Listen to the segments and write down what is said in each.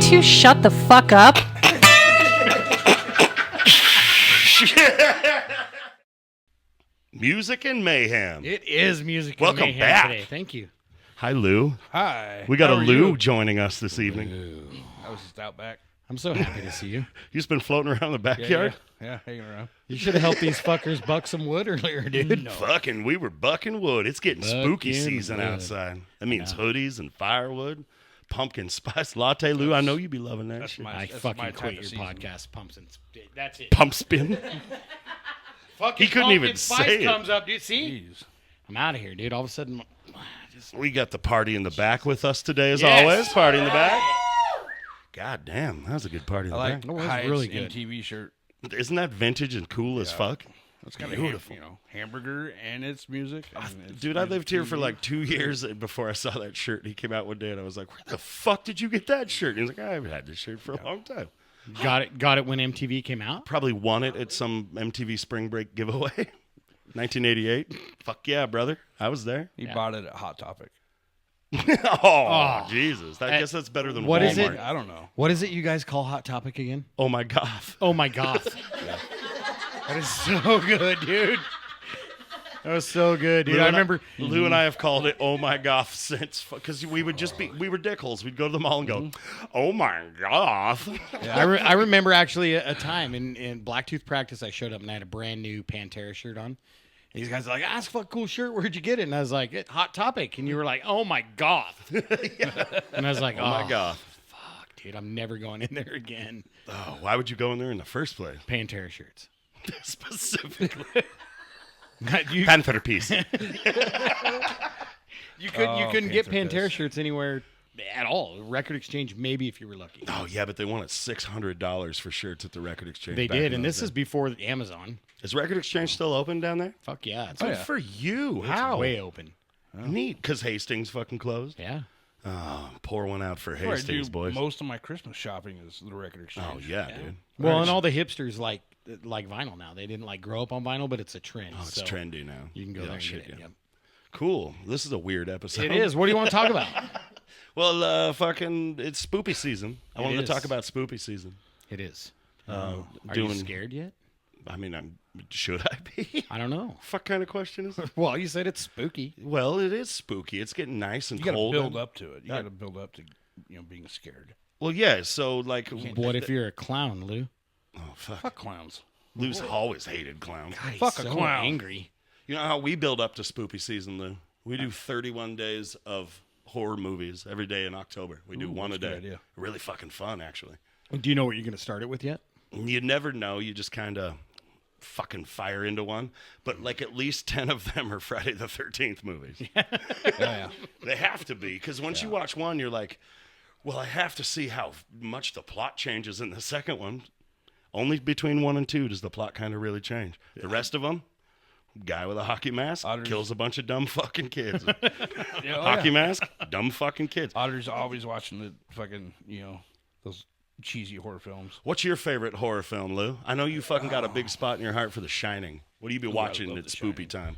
two shut the fuck up? Music and Mayhem. It is music. Welcome and mayhem back. today. Thank you. Hi, Lou. Hi. We got How a are Lou you? joining us this evening. I was just out back. I'm so happy to see you. You just been floating around the Yeah, backyard? yeah, hanging around. You should have helped these fuckers buck some wood earlier, dude. No. Fucking, we were bucking wood. It's getting spooky Bucking season wood. outside. That means hoodies and firewood, pumpkin spice latte. Lou, I know you be loving that shit. I That's fucking my type quit of your season. podcast, Pumps and that's it. Pump spin. Fucking He couldn't even pumpkin spice say it. comes up, dude. See? Jeez. I'm out of here, dude. All of a sudden, We got the party in the back with us today, as Yes. always. Party in the back. God damn, that was a good party in I the like That was Hyatt's really good. MTV shirt. back. Isn't that vintage and cool as fuck? It's kind of Beautiful. hamburger and it's music. And it's Dude, I music lived here for TV. like 2 years before I saw that shirt. He came out one day and I was like, where the fuck did you get that shirt? And he's like, I haven't had this shirt for a long time. got it when MTV came out. Probably won it at some MTV Spring Break giveaway. 1988. Fuck yeah, brother. I was there. He bought it at Hot Topic. Oh, Jesus. I guess that's better than What Walmart. is it? I don't know. What is it you guys call Hot Topic again? Oh, my God. Oh my god. That is so good, dude. That was so good, dude. Lou I and remember Lou and I have called it "Oh my goth" since because we would just be we were dickholes. We'd go to the mall and go, "Oh my goth." I remember actually a time in Blacktooth practice, I showed up and I had a brand new Pantera shirt on. And these guys are like, "That's a fucking cool shirt. Where'd you get it?" And I was like, "Hot Topic." And you were like, "Oh my goth." And I was like, Oh my goth. fuck, dude, I'm never going in there again." Oh, why would you go in there in the first place? Pantera shirts. Specifically, you Panther piece. you couldn't get Panther Pantera piss. shirts anywhere at all. Record Exchange, maybe if you were lucky. Oh yeah, but they wanted $600 for shirts at the Record Exchange. They back in did, and those this is days. before Amazon. Is Record Exchange still open down there? Fuck yeah, it's, Good for you. it's How? way open. Neat, because Hastings fucking closed. Yeah. Oh, pour one out for Where I Hastings, do boys. most of my Christmas shopping is the Record Exchange. Oh yeah, dude. Well, and all the hipsters like vinyl now. They didn't grow up on vinyl, but it's a trend. Oh, it's so trendy now. You can go Yeah, there and shit, get it. yeah. Yep. Cool. This is a weird episode. It is. What do you want to talk about? Well, fucking, it's spoopy season. I It wanted is. to talk about spoopy season. It is. Are Are you scared yet? I mean, should I be? I don't know. What kind of question is it? Well, you said it's spooky. Well, it is spooky. It's getting nice and You got to cold. build up to it. You got to build up to being scared. Well, yeah. So, like, What if you're a clown, Lou? oh fuck, Fuck clowns. Lou's always hated clowns. He's Fuck a so clown. angry. You know how we build up to spoopy season, Lou? We do 31 days of horror movies every day in October. We do one a that's a day. good idea. Really fucking fun, actually. Do you know what you're going to start it with yet? You never know. You just kind of fucking fire into one. But like at least 10 of them are Friday the 13th movies. Yeah. They have to be. Because once you watch one, you're like, well, I have to see how much the plot changes in the second one. Only between 1 and 2 does the plot kind of really change. The rest of them, guy with a hockey mask Auditors. kills a bunch of dumb fucking kids. Yeah, Hockey mask, dumb fucking kids. Otter's always watching the fucking, those cheesy horror films. What's your favorite horror film, Lou? I know you fucking got a big spot in your heart for The Shining. What do you be watching love at The spoopy time?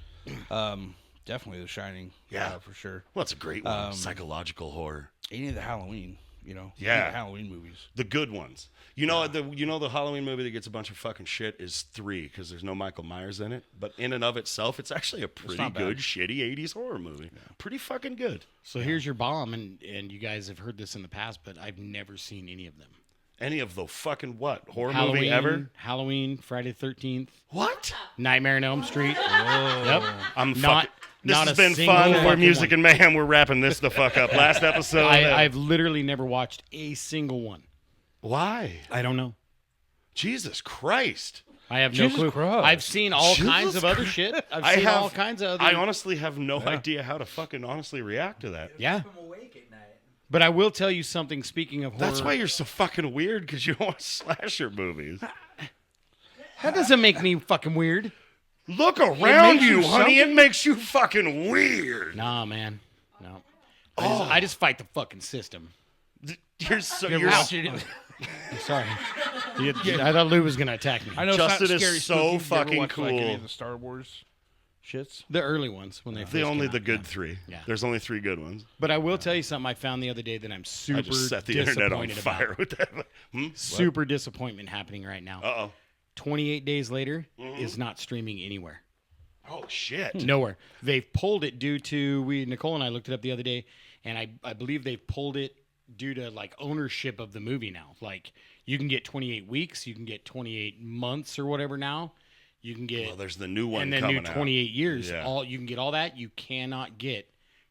Definitely The Shining. Yeah. For sure. Well, it's a great one. Psychological horror. Any of the Halloween, any Yeah. of the Halloween movies. The good ones. You know the Halloween movie that gets a bunch of fucking shit is 3 because there's no Michael Myers in it. But in and of itself, it's actually a pretty not bad. good, shitty 80s horror movie. Pretty fucking good. So here's your bomb, and you guys have heard this in the past, but I've never seen any of them. Any of the fucking what? Horror movie ever? Halloween, Friday the 13th, What? Nightmare on Elm Street. Yep. I'm Not- fucking... This not has a been single fun. We're fucking Music one. and Mayhem. We're wrapping this the fuck up. Last episode. I've literally never watched a single one. Why? I don't know. Jesus Christ. I have Jesus no clue. Christ. I've seen all Jesus kinds of other Christ. shit. I've I seen have all kinds of other. I honestly have no idea how to fucking honestly react to that. yeah. I'm awake at night. But I will tell you something. Speaking of horror, That's why you're so fucking weird because you don't watch slasher movies. that doesn't make me fucking weird. Look around makes you, you honey. It something? makes you fucking weird. Nah, man. No. Oh. I just fight the fucking system. You're so You ever you're watch it? Sorry. I thought Lou was gonna attack me. I know Justin it's not is scary so spooky. You ever fucking watch, like, any cool. of the Star Wars shits. The early ones when they first Only came the out, good yeah. 3. Yeah. There's only 3 good ones. But I will tell you something I found the other day that I'm super I just set the internet on disappointed fire about. with that. Super disappointment happening right now. Uh-oh. 28 Days Later is not streaming anywhere. Oh, shit. Nowhere. They've pulled it due to Nicole and I looked it up the other day, and I believe they've pulled it due to like ownership of the movie now. Like you can get 28 weeks, you can get 28 months or whatever now. You can get Well, there's the new one and then coming new out. 28 years. Yeah. All you can get all that. You cannot get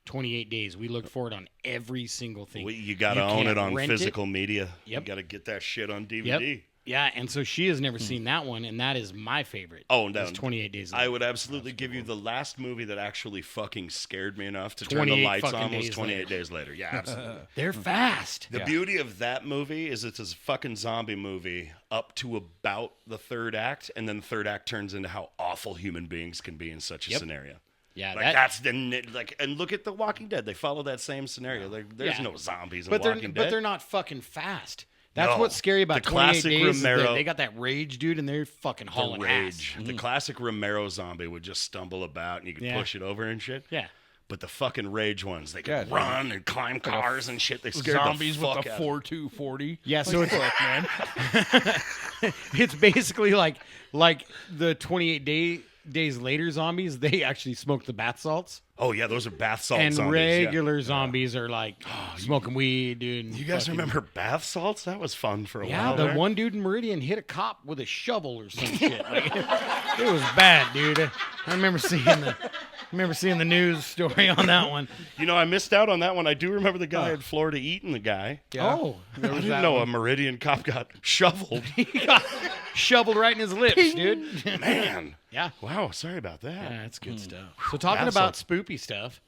28 days. We looked for it on every single thing. You got to own can't it on rent physical media. Yep. You got to get that shit on DVD. Yep. Yeah, and so she has never seen that one, and that is my favorite. Oh, is no. 28 Days I Later. would absolutely give you the last movie that actually fucking scared me enough to turn the 28 lights fucking on was days 28 later. Days Later. Yeah, absolutely. They're fast. The beauty of that movie is it's a fucking zombie movie up to about the third act, and then the third act turns into how awful human beings can be in such a Yep. scenario. Yeah, Like that's the like, and look at The Walking Dead. They follow that same scenario. There's Yeah. no zombies in but Walking Dead. they're not fucking fast. That's No. what's scary about The 28 classic Days. is that Romero- they got that rage, dude, and they're fucking the hauling rage. ass. The classic Romero zombie would just stumble about, and you could Yeah. push it over and shit. Yeah. But the fucking rage ones, they Yeah, could run and climb cars and shit. They scared Zombies the fuck with the out. 4.240. Yeah, so it's Fuck, man. it's basically like the 28 days later zombies. They actually smoke the bath salts, Oh yeah, those are bath salt and zombies. yeah. regular zombies are like smoking weed, dude. and You guys fucking- remember bath salts? That was fun for a Yeah, while. the there. one dude in Meridian hit a cop with a shovel or some shit. Like, it was bad, dude. I remember seeing the news story on that one. You know, I missed out on that one. I do remember the guy in Florida eating the guy. Yeah. Oh, I didn't know a Meridian cop got shoveled. he got shoveled right in his lips, dude. Man. Yeah. Wow, sorry about that. Yeah, that's good stuff. So talking Bath about salts. spoopy stuff.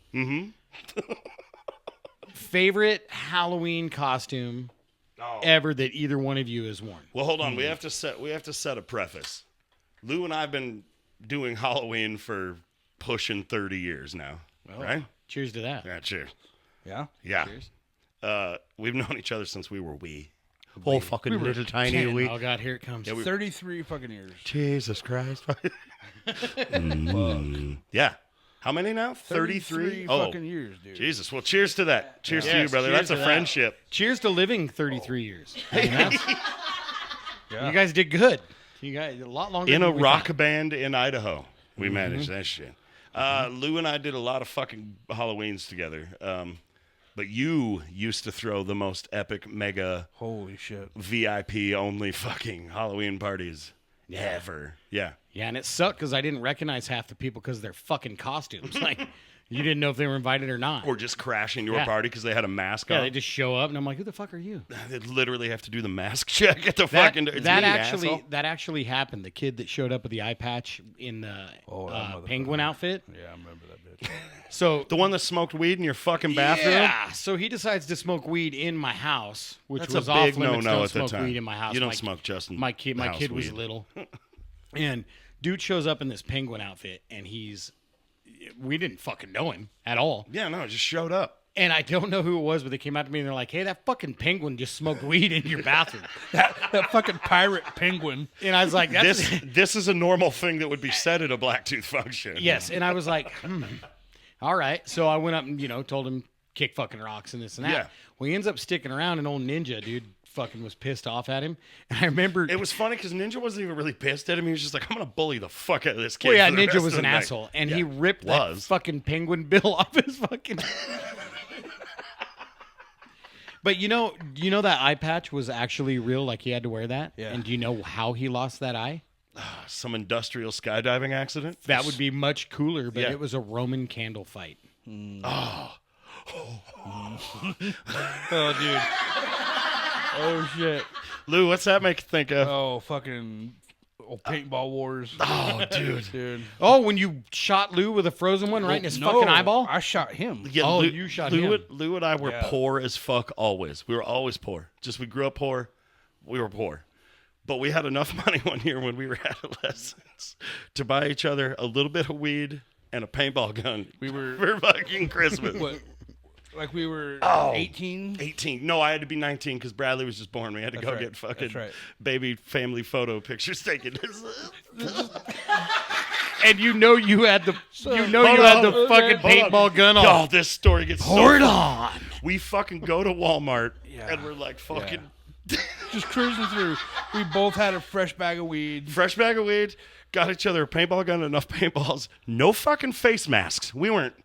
Favorite Halloween costume Oh. ever that either one of you has worn? Well, hold on. We have to set a preface. Lou and I've been doing Halloween for pushing 30 years now, right? Cheers to that. Yeah, cheers. Yeah. Yeah. Cheers. We've known each other since we were wee. Oh, fucking little tiny Oh God, here it comes. 33 fucking years. Jesus Christ. Yeah. How many now? 33? fucking years, dude. Jesus. Well, cheers to that. Cheers to you, Yes, brother. cheers That's a to that. friendship. Cheers to living 33 years. I mean, Yeah. you guys did good. You guys a lot longer In than a we rock thought. band in Idaho. We managed that shit. Lou and I did a lot of fucking Halloweens together. But you used to throw the most epic, mega Holy shit. VIP only fucking Halloween parties ever. Yeah. Yeah, and it sucked because I didn't recognize half the people because of their fucking costumes. Like, you didn't know if they were invited or not. Or just crashing your Yeah. party because they had a mask yeah, on. they just show up, and I'm like, who the fuck are you? They literally have to do the mask check at the That, fucking. It's that me, actually asshole. that actually happened. The kid that showed up with the eye patch in the that motherfucker. penguin outfit. Yeah, I remember that bitch. So The one that smoked weed in your fucking bathroom? yeah, so he decides to smoke weed in my house, which That's was a off big limits. no-no Don't at the smoke time. weed in my house. You don't My- smoke Justin. My kid house was weed. little, and dude shows up in this penguin outfit, and we didn't fucking know him at all. Yeah, no, it just showed up. And I don't know who it was, but they came out to me and they're like, "Hey, that fucking penguin just smoked weed in your bathroom." That fucking pirate penguin. And I was like, "That's This is a normal thing that would be said at a Blacktooth function. yes." And I was like, "All right." So I went up and told him kick fucking rocks and this and that. Yeah. Well, he ends up sticking around, and old Ninja dude fucking was pissed off at him. And I remember It was funny because Ninja wasn't even really pissed at him. He was just like, I'm going to bully the fuck out of this kid. well, yeah, for the Ninja rest was of an the night." asshole, and Yeah, he ripped that was. fucking penguin bill off his fucking. But you know that eye patch was actually real. Like he had to wear that. Yeah. And do you know how he lost that eye? Some industrial skydiving accident. That would be much cooler, but Yeah. it was a Roman candle fight. Oh, dude. Oh, shit. Lou, what's that make you think of? Oh, fucking paintball wars. Oh, dude. Dude. Oh, when you shot Lou with a frozen one right in his fucking eyeball? I shot him. Yeah, Oh, you shot him. Lou and I were Yeah. poor as fuck always. We were always poor. Just we grew up poor. We were poor. But we had enough money one year when we were adolescents to buy each other a little bit of weed and a paintball gun. We were- for fucking Christmas. What? Like we were Oh. 18? 18. No, I had to be 19 because Bradley was just born. We had to go right. get fucking That's right. baby family photo pictures taken. And you had the fucking paintball gun on. Oh, this story gets Hold so on. We fucking go to Walmart and we're like fucking just cruising through. We both had a fresh bag of weed. Got each other a paintball gun, enough paintballs, no fucking face masks. We weren't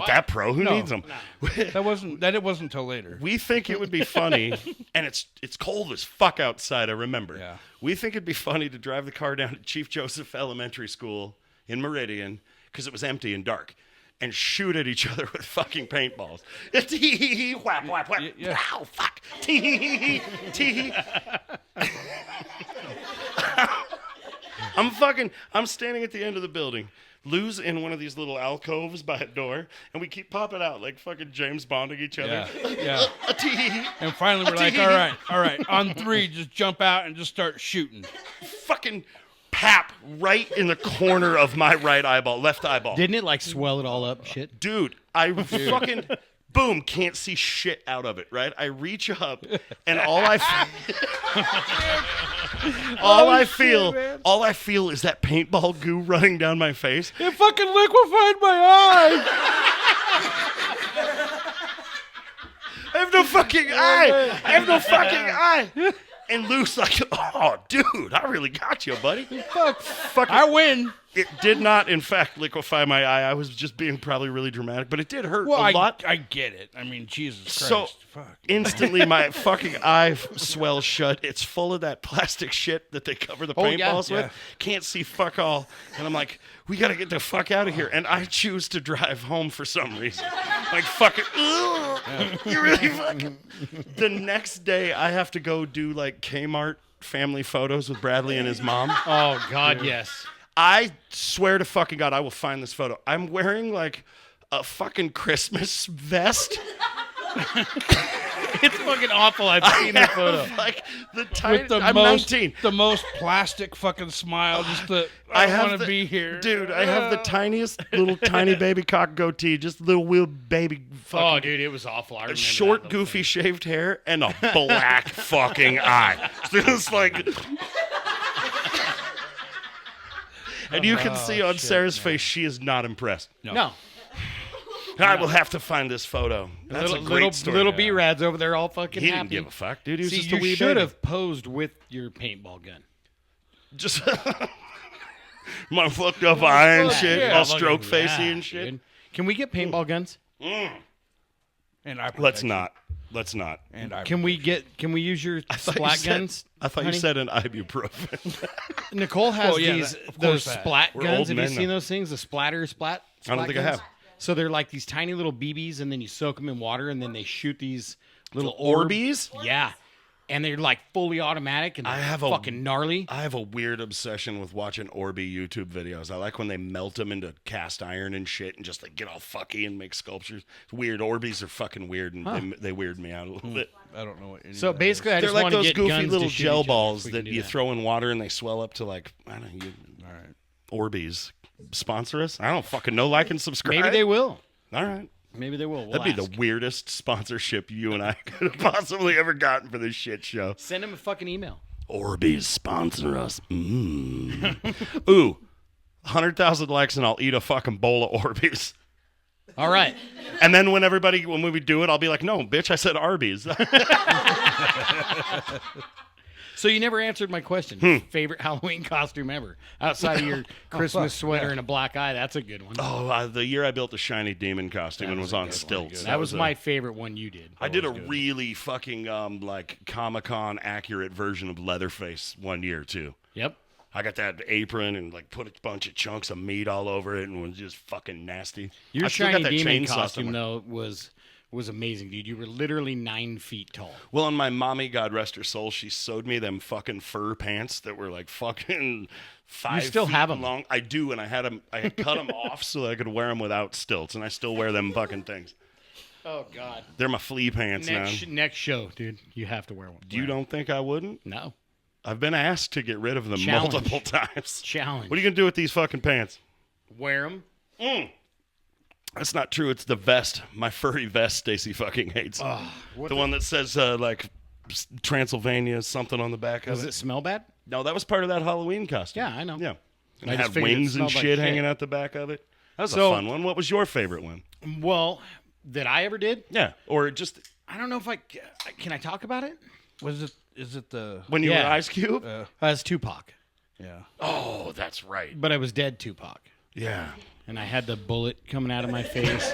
that pro. Who needs them? It wasn't until later. We think it would be funny, and it's cold as fuck outside, I remember. Yeah. We think it'd be funny to drive the car down to Chief Joseph Elementary School in Meridian, because it was empty and dark, and shoot at each other with fucking paintballs. Tee-hee-hee, whap, whap, whap. Yeah. Ow, fuck. Tee-hee-hee, tee-hee. I'm standing at the end of the building. Lou's in one of these little alcoves by a door, and we keep popping out like fucking James Bonding each other. Yeah. And finally we're like, all right, on 3, just jump out and just start shooting. Fucking pap right in the corner of my left eyeball. Didn't it like swell it all up? Shit. Dude, I fucking boom, can't see shit out of it, right? I reach up and all I feel is that paintball goo running down my face. It fucking liquefied my eye. I have no fucking eye. And Luke's like, oh, dude, I really got you, buddy. Fuck, I win. It did not, in fact, liquefy my eye. I was just being probably really dramatic, but it did hurt a lot. I get it. I mean, Jesus Christ. So Fuck. Instantly, my fucking eye swells shut. It's full of that plastic shit that they cover the paintballs with. Can't see fuck all. And I'm like, we got to get the fuck out of here. And I choose to drive home for some reason. Like, fucking, you really fucking. The next day, I have to go do, like, Kmart family photos with Bradley and his mom. Oh, God, yes. I swear to fucking God, I will find this photo. I'm wearing like a fucking Christmas vest. It's fucking awful. I've seen the photo. Like the tiny. I'm 19. The most plastic fucking smile. Just the I want to be here, dude. I have the tiniest little tiny baby cock goatee, just little wheel baby. Fucking, oh, dude, it was awful. I remember short, goofy, shaved hair and a black fucking eye. It's like. And you can see on Sarah's face, she is not impressed. No. I will have to find this photo. That's a great story. Little B-Rads over there all fucking He happy. didn't give a fuck, dude. He was See, just a wee you should baby. have posed with your paintball gun. Just my fucked up eye and shit, all stroke fucking- facey yeah, and shit. dude. Can we get paintball guns? And I Let's not. And I Can we use your splat guns? I thought honey? you said an ibuprofen. Nicole has these of those course that. splat We're guns. old Have you men seen now. those things? The splat I don't think I guns? have. So they're like these tiny little BBs, and then you soak them in water, and then they shoot these little Orbeez? Yeah, and they're like fully automatic, and they're fucking gnarly. I have a weird obsession with watching Orby YouTube videos. I like when they melt them into cast iron and shit and just like get all fucky and make sculptures. It's weird. Orbeez are fucking weird, and they weird me out a little bit. I don't know what. So basically, I They're just like want to those get goofy guns little to shoot gel each other, balls so we that can do you throw in water and they swell up to like, I don't know. All right. Orbeez. Sponsor us? I don't fucking know. Like and subscribe. Maybe they will. All right. Maybe they will. We'll That'd be ask. the weirdest sponsorship you and I could have possibly ever gotten for this shit show. Send him a fucking email. Orbeez, sponsor us. Ooh, 100,000 likes and I'll eat a fucking bowl of Orbeez. All right. And then when we do it, I'll be like, no, bitch, I said Arby's. So you never answered my question. Favorite Halloween costume ever? Outside of your Christmas sweater and a black eye, that's a good one. The year I built the shiny demon costume and was on stilts. That was my favorite one you did. I did a really fucking like Comic-Con accurate version of Leatherface one year too. Yep. I got that apron and like put a bunch of chunks of meat all over it and was just fucking nasty. Your I still shiny got that demon chainsaw costume somewhere. though was amazing, dude. You were literally 9 feet tall. Well, and my mommy, God rest her soul, she sewed me them fucking fur pants that were like fucking 5 You still feet have 'em? long. I do, and I had cut them off so that I could wear them without stilts, and I still wear them fucking things. Oh God. They're my flea pants now. Next show, dude. You have to wear one. You don't think I wouldn't? No. I've been asked to get rid of them Challenge. multiple times. Challenge. What are you gonna do with these fucking pants? Wear them. That's not true. It's the vest, my furry vest. Stacy fucking hates the one that says like Transylvania something on the back of Does it smell bad? No, that was part of that Halloween costume. Yeah, I know. Yeah, And I it just had figured it wings and smelled like shit shit. hanging out the back of it. That was So- a fun one. What was your favorite one? Well, that I ever did? Yeah, or just I don't know if can I talk about it? Is it the? when you Yeah. were Ice Cube? It's Tupac, Yeah. Oh, that's right. but I was dead Tupac, Yeah. and I had the bullet coming out of my face,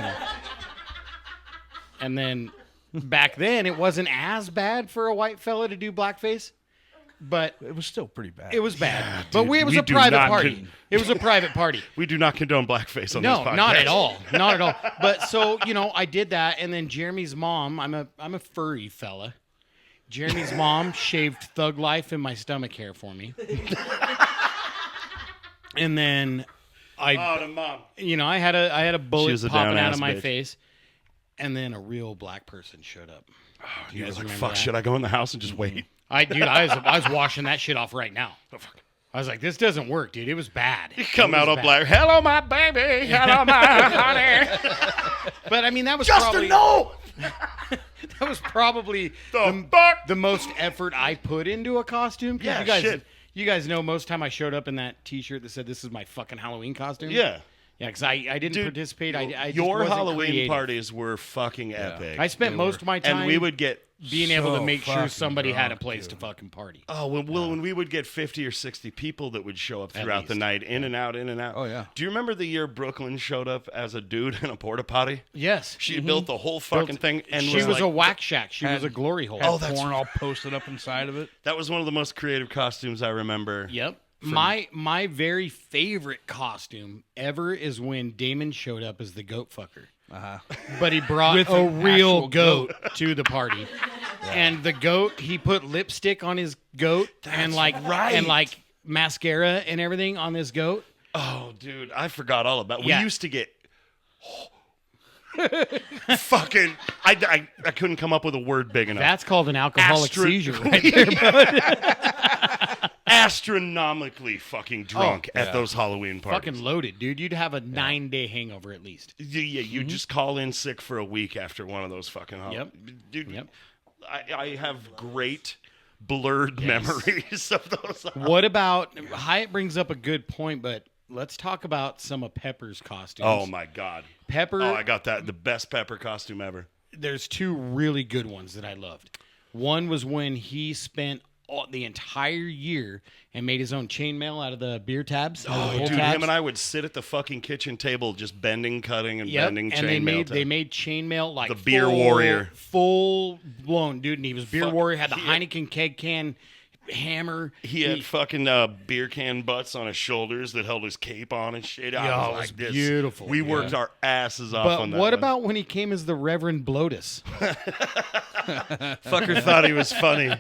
and then back then it wasn't as bad for a white fella to do blackface, but It was still pretty bad. it was bad. Yeah, but dude, it was we a do private not party. It was a private party. We do not condone blackface on this No, podcast. not at all. Not at all. But so, I did that, and then Jeremy's mom, I'm a furry fella. Jeremy's mom shaved Thug Life in my stomach hair for me. And then Oh, the mom. I had a She bullet was a popping out down-ass of my bitch. face. And then a real black person showed up. You guys like, remember fuck, that? should I go in the house and just wait? I was washing that shit off right now. I was like, this doesn't work, dude. It was bad. Come It was out all bad. black. Hello, my baby. Hello, my honey. But I mean, that was Justin, probably no! that was probably The fuck? the most effort I put into a costume. 'Cause Yeah, you guys, shit. you guys know most time I showed up in that T-shirt that said "This is my fucking Halloween costume." Yeah. yeah, because I didn't Dude, participate. I just Your wasn't Halloween creative. parties were fucking epic. I spent most of my time and we would get being able to so make sure fucking somebody had a drunk, place dude. to fucking party. Oh, when we would get 50 or 60 people that would show up throughout the least. night, in and out, in and out. Oh, yeah. Do you remember the year Brooklyn showed up as a dude in a porta potty? Yes, She built the whole fucking thing, and she was like, a whack shack. She was had- a glory hole. Oh, that's porn all posted up inside of it. that was one of the most creative costumes I remember. Yep. My very favorite costume ever is when Damon showed up as the goat fucker. But he brought With a an real actual goat to the party. And the goat, he put lipstick on his goat and right. mascara and everything on this goat. Oh, dude, I forgot all about. Yeah. We used to get fucking. I couldn't come up with a word big enough. That's called an alcoholic Astro- seizure right there. Astronomically fucking drunk at those Halloween parties. Fucking loaded, dude. You'd have a 9-day hangover at least. Yeah, you just call in sick for a week after one of those fucking Yep. Dude, Yep. I have great blurred memories of those. What about Hyatt brings up a good point, but let's talk about some of Pepper's costumes. Oh my god. Pepper. Oh, I got that. The best Pepper costume ever. There's two really good ones that I loved. One was when he spent the entire year and made his own chainmail out of the beer tabs. out of the Oh, whole dude, tabs. him and I would sit at the fucking kitchen table just bending, cutting, and Yep, bending and chainmail. they made chainmail like The beer warrior. full blown, dude. And he was beer Fuck, warrior. Had the he- Heineken keg can hammer. He had fucking beer can butts on his shoulders that held his cape on and shit. I Yo, was it was like this. beautiful, We dude. worked our asses off But on that. what one. about when he came as the Reverend Blotus? Fucker thought he was funny.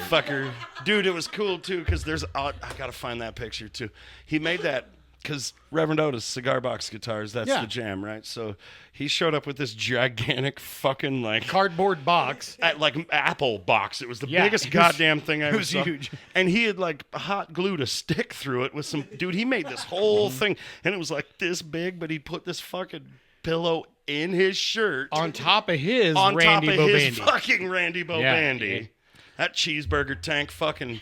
Fucker. Dude, it was cool too because I gotta find that picture too. He made that because Reverend Otis, cigar box guitars, that's Yeah. the jam, right? So he showed up with this gigantic fucking like Cardboard box. like Apple box. It was the Yeah, biggest it was- goddamn thing I ever was saw. huge. And he had like hot glued a stick through it with some dude. He made this whole thing, and it was like this big, but he put this fucking pillow in his shirt On top of his on Randy top of his Bobandy. fucking Randy Bobandy. dude. That cheeseburger tank fucking.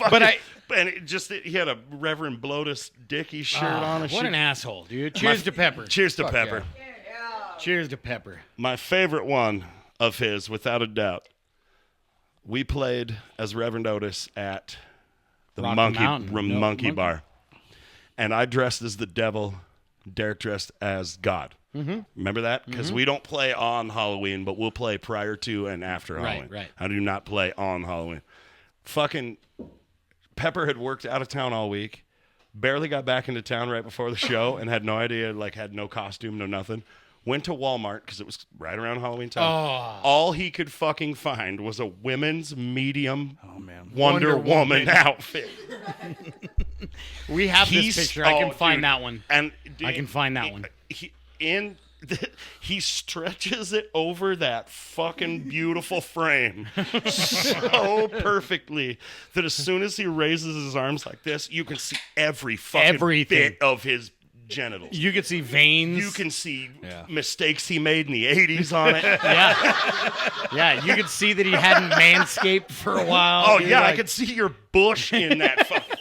But he had a Reverend Blotus Dickey shirt on. And What shit. an asshole, dude. Cheers to Pepper. Cheers to Pepper. Cheers to Pepper. My favorite one of his, without a doubt. We played as Reverend Otis at the Rocky Monkey Mountain. No, Monkey Monkey. Bar, and I dressed as the devil. Derek dressed as God. Mm-hmm. Remember that? Because we don't play on Halloween, but we'll play prior to and after Right, Halloween. right. I do not play on Halloween. Fucking Pepper had worked out of town all week, barely got back into town right before the show, and had no idea, like had no costume, no nothing. Went to Walmart because it was right around Halloween time. Oh. All he could fucking find was a women's medium man. Wonder Woman Woman. outfit. We have this picture. I can find dude. that one. And I can find that one. He stretches it over that fucking beautiful frame so perfectly that as soon as he raises his arms like this, you can see every fucking Everything. bit of his genitals. You could see veins. You can see mistakes he made in the 80s on it. Yeah, you could see that he hadn't manscaped for a while. Oh, dude, yeah, like- I could see your bush in that fucking...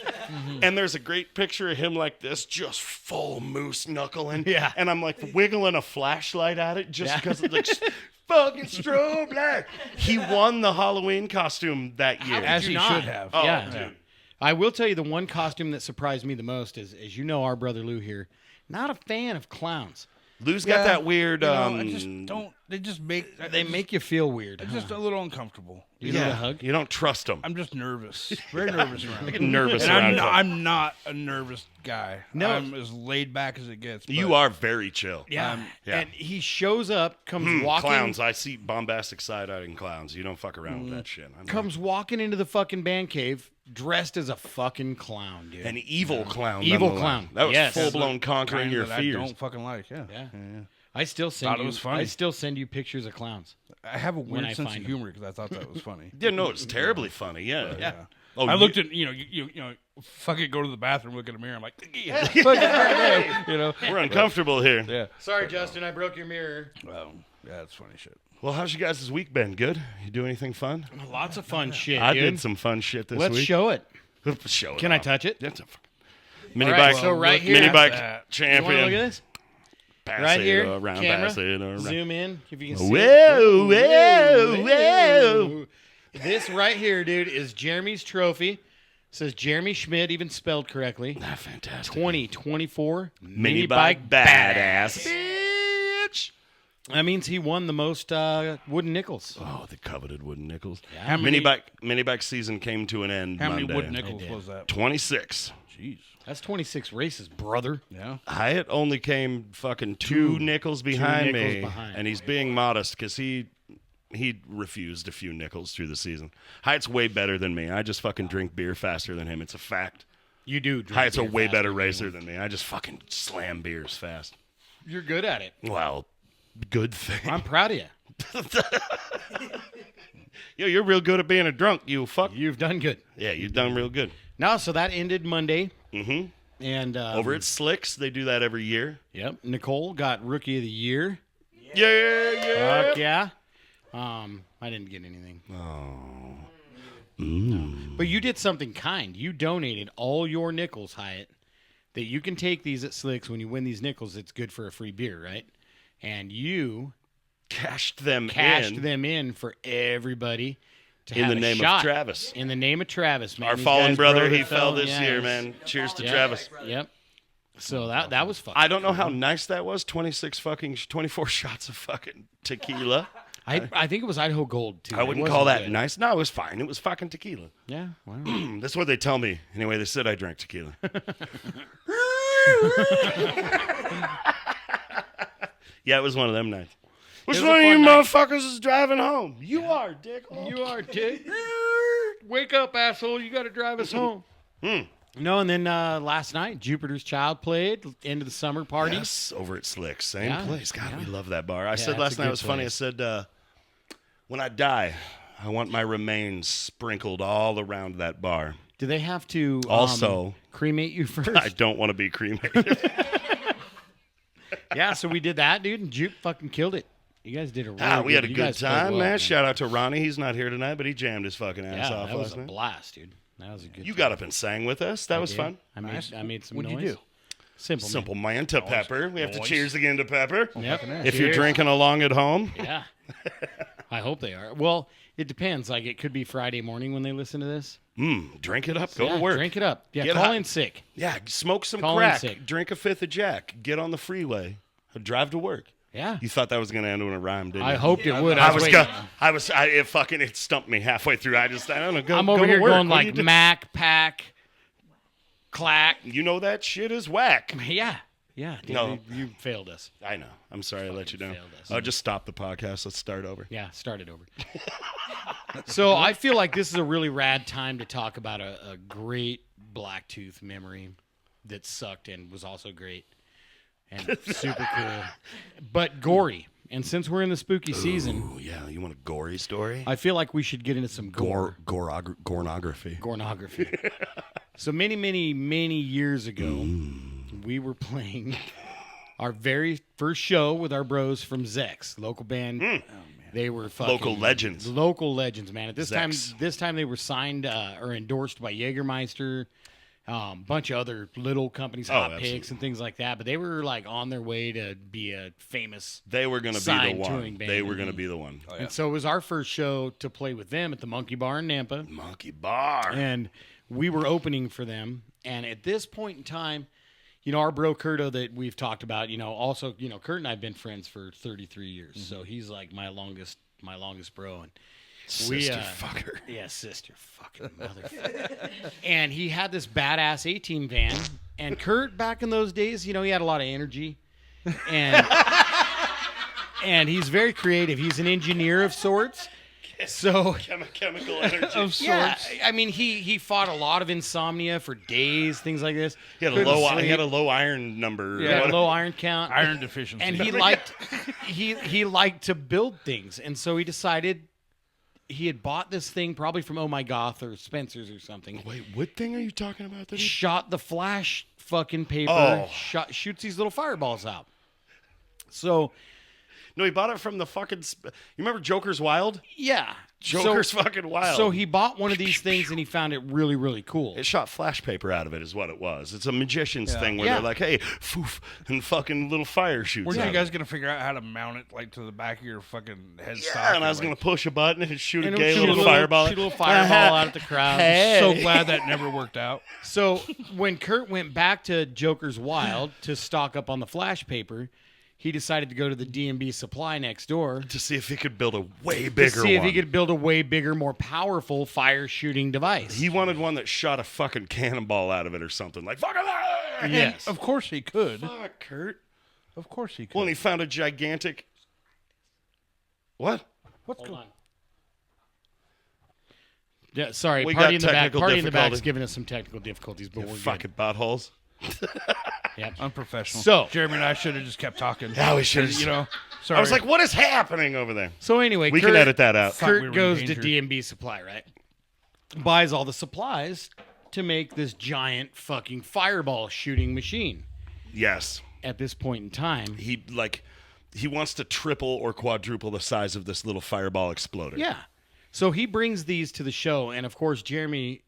And there's a great picture of him like this, just full moose knuckling. Yeah. And I'm like wiggling a flashlight at it just because it's like, fucking strobe light. He won the Halloween costume that year. As he not? should have. Oh, Yeah. dude. I will tell you the one costume that surprised me the most is, as you know, our brother Lou here, not a fan of clowns. Lou's got that weird... I just don't. They just make. They make you feel weird. It's just a little uncomfortable. You know the hug? You don't trust them. I'm just nervous. Very nervous around. I get nervous And around him. I'm not a nervous guy. No. I'm as laid back as it gets. You but are very chill. Yeah. Yeah. And he shows up, comes walking. Clowns. I see bombastic side-eyeing clowns. You don't fuck around with that shit. I know. Comes walking into the fucking band cave dressed as a fucking clown, dude. An evil clown. Evil nonetheless. clown. That was Yes. full-blown conquering kind your that I fears. don't fucking like. Yeah. Yeah. I still send Thought it you. was funny. I still send you pictures of clowns. I have a When I weird sense find of them. humor because I thought that was funny. Yeah, no, it's terribly funny. Yeah. Yeah. Oh, I looked at you know, fuck it, go to the bathroom, look in the mirror. I'm like, you know, We're uncomfortable here. yeah. Sorry, Justin, I broke your mirror. Yeah, that's funny shit. Well, how's you guys' week been? Good? You do anything fun? Lots of fun shit, I dude. did some fun shit this Let's week. show it. Show it Can I off. touch it? That's a mini All right, bike. so right here- mini bike That. You want to champion. look at this? Pass Right it here, around, camera. pass it around. Zoom in if you can see. Whoa, it. whoa, whoa. This right here, dude, is Jeremy's trophy. It says Jeremy Schmidt, even spelled correctly. Ah, fantastic. 2024 Mini bike badass. Bitch. That means he won the most wooden nickels. Oh, the coveted wooden nickels. How many Mini bike season came to an end How Monday. many wood nickels did. was that? 26. Jeez. That's 26 races, brother. Yeah. Hyatt only came fucking two nickels behind nickels me, behind. and he's being modest because he refused a few nickels through the season. Hyatt's way better than me. I just fucking drink beer faster than him. It's a fact. You do. drink Hyatt's a beer way faster better than racer you. than me. I just fucking slam beers fast. You're good at it. Well, good thing. I'm proud of you. Yo, you're real good at being a drunk. You fuck. You've done good. Yeah, you've done real good. No, so that ended Monday. Mm-hmm. And Over at Slicks, they do that every year. Yep. Nicole got Rookie of the Year. Yeah, yeah. Fuck yeah. I didn't get anything. Oh. But you did something kind. You donated all your nickels, Hyatt, that you can take these at Slicks. When you win these nickels, it's good for a free beer, right? And you Cashed them cashed in. them in for everybody to In have the a name of shot. Travis. In the name of Travis, man. Our These fallen guys brother, broke he and fell this Yeah, year, it's- man. Cheers to Yeah. Travis. Yep. So that was fun. I don't know how nice that was. 24 shots of fucking tequila. I think it was Idaho Gold too. I It wouldn't wasn't call that good. nice. No, it was fine. It was fucking tequila. Yeah. Wow. That's what they tell me. Anyway, they said I drank tequila. Yeah, it was one of them nights. Which It was one a of you fun night. motherfuckers is driving home? You are, dick. You are, Dick. Wake up, asshole. You got to drive us home. No, and then last night, Jupiter's Child played. End of the summer party. Yes, over at Slicks. Same Yeah, place. God, yeah. we love that bar. I said it's last a night, it good was funny. I place. said, when I die, I want my remains sprinkled all around that bar. Do they have to Also- cremate you first? I don't want to be cremated. Yeah, so we did that, dude, and Jupe fucking killed it. You guys did a really We had a you good guys played time, well, man. Shout out to Ronnie. He's not here tonight, but he jammed his fucking ass Yeah, off that was last a night. blast, dude. That was a good. You time. got up and sang with us. That was did. fun. I made some What'd you noise. do? Simple. Simple man to Pepper. We have to Noise. cheers again to Pepper. Man. Yep. If you're Cheers. drinking along at home, Yeah. I hope they are. Well, it depends. Like, it could be Friday morning when they listen to this. drink it up. Go Yeah, to work. Drink it up. Yeah, Get call hot. in sick. Yeah, smoke some Call in crack. sick. Drink a fifth of Jack. Get on the freeway. Drive to work. Yeah. You thought that was going to end in a rhyme, didn't you? I hoped it would. I was waiting. it stumped me halfway through. I don't know. Go, I'm go over to here work. going What do you like do? Mac, Pack, Clack. You know that shit is whack. Yeah. Yeah. Dude, No. you failed us. I know. I'm sorry I let you down. failed us. Oh, just stop the podcast. Let's start over. Yeah, start it over. So I feel like this is a really rad time to talk about a great Blacktooth memory that sucked and was also great and super cool, but gory. And since we're in the spooky season, Oh, yeah. You want a gory story? I feel like we should get into some Gornography. Gornography. So many years ago, we were playing our very first show with our bros from Zex, local band. They were fucking Local legends. Local legends, man. At Zex. this time they were signed or endorsed by Jägermeister, bunch of other little companies, Hot absolutely. Picks and things like that. But they were like on their way to be a famous. They were going to be the signed one. touring band. They were going to be the one. Oh, And so it was our first show to play with them at the Monkey Bar in Nampa. Monkey Bar. And we were opening for them. And at this point in time, our bro Curto that we've talked about, also, Kurt and I have been friends for 33 years. So he's like my longest bro. And Sister fucker. yeah, sister fucking motherfucker. And he had this badass 18 van. And Kurt, back in those days, he had a lot of energy. And and he's very creative. He's an engineer of sorts. So Chemical energy. Of sorts. yeah, I mean, he fought a lot of insomnia for days, things like this. He had a Couldn't low. sleep. He had a low iron number. He had a low iron count, Iron deficiency. and he liked he liked to build things, and so he decided he had bought this thing probably from Oh My Goth or Spencer's or something. Wait, what thing are you talking about? That he... Shot the flash fucking paper. Oh. Shoots these little fireballs out. So No, he bought it from the fucking. You remember Joker's Wild? yeah, Joker's so, fucking wild. So he bought one of these things and he found it really, really cool. It shot flash paper out of it, is what it was. It's a magician's thing where Yeah. they're like, "Hey, foof," and fucking little fire shoots. When are out you of guys it. gonna figure out how to mount it like to the back of your fucking headstock? Yeah, and I was gonna push a button and shoot And a it'll gay shoot little fireball. Shoot a little fireball out at the crowd. Hey. So glad that never worked out. So when Kurt went back to Joker's Wild to stock up on the flash paper, he decided to go to the D&B Supply next door to see if he could build a way to bigger see if one. he could build a way bigger, more powerful fire shooting device. He wanted one that shot a fucking cannonball out of it or something. Like, fuck it. Yes. Of course he could. Fuck, Kurt. Of course he could. Well, and he found a gigantic. What? What's Hold going on. Yeah, sorry. We Party got in the back. technical Party in the back's difficulty. giving us some technical difficulties, but we're Fucking buttholes. good. Yep. Unprofessional. So- Jeremy and I should have just kept talking. Yeah, we should've. You know, sorry. I was like, what is happening over there? So anyway, We Kurt, can edit that out. Thought Kurt we were goes in to danger. D&B Supply, right? Buys all the supplies to make this giant fucking fireball shooting machine. Yes. At this point in time, He wants to triple or quadruple the size of this little fireball exploder. yeah. So he brings these to the show, and of course, Jeremy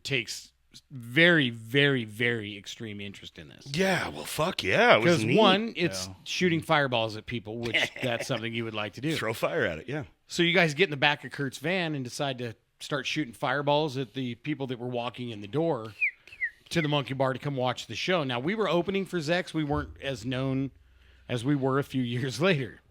takes very, very, very extreme interest in this. Yeah, well, fuck yeah. It was Because neat. one, it's shooting fireballs at people, which that's something you would like to do. Throw fire at it, yeah. So you guys get in the back of Kurt's van and decide to start shooting fireballs at the people that were walking in the door to the Monkey Bar to come watch the show. Now, we were opening for Zex. We weren't as known as we were a few years later.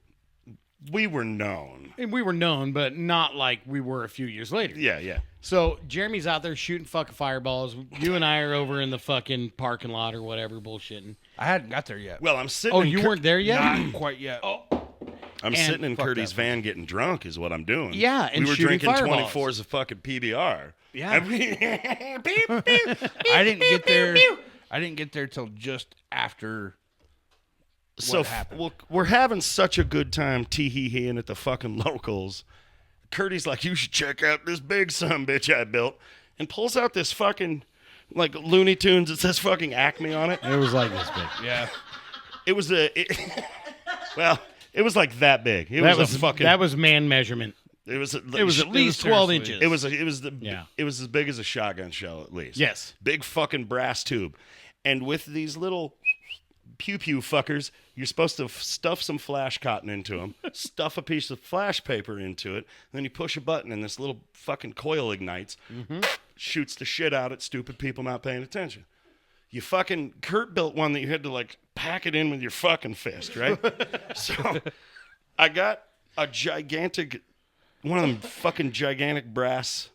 We were known. And we were known, but not like we were a few years later. Yeah, yeah. So Jeremy's out there shooting fucking fireballs. You and I are over in the fucking parking lot or whatever bullshitting. I hadn't got there yet. Well, I'm sitting Oh, in you weren't there yet? Not quite yet. I'm and- sitting in Fuck Curdy's that van getting drunk is what I'm doing. Yeah, and we were shooting drinking fireballs. 24s of fucking PBR. Yeah. I didn't get there. I didn't get there till just after. So happened? we're having such a good time tee-hee-heeing at the fucking locals. Curdy's like, you should check out this big son-bitch I built, and pulls out this fucking like Looney Tunes. It says fucking Acme on it. It was like this big. Yeah. It was well, it was like that big. That was man measurement. It was It was at least 12 seriously- inches. It was as big as a shotgun shell at least. Yes. Big fucking brass tube. And with these little pew-pew fuckers, you're supposed to stuff some flash cotton into them, stuff a piece of flash paper into it, then you push a button and this little fucking coil ignites, shoots the shit out at stupid people not paying attention. Kurt built one that you had to like pack it in with your fucking fist, right? So I got a gigantic, one of them fucking gigantic brass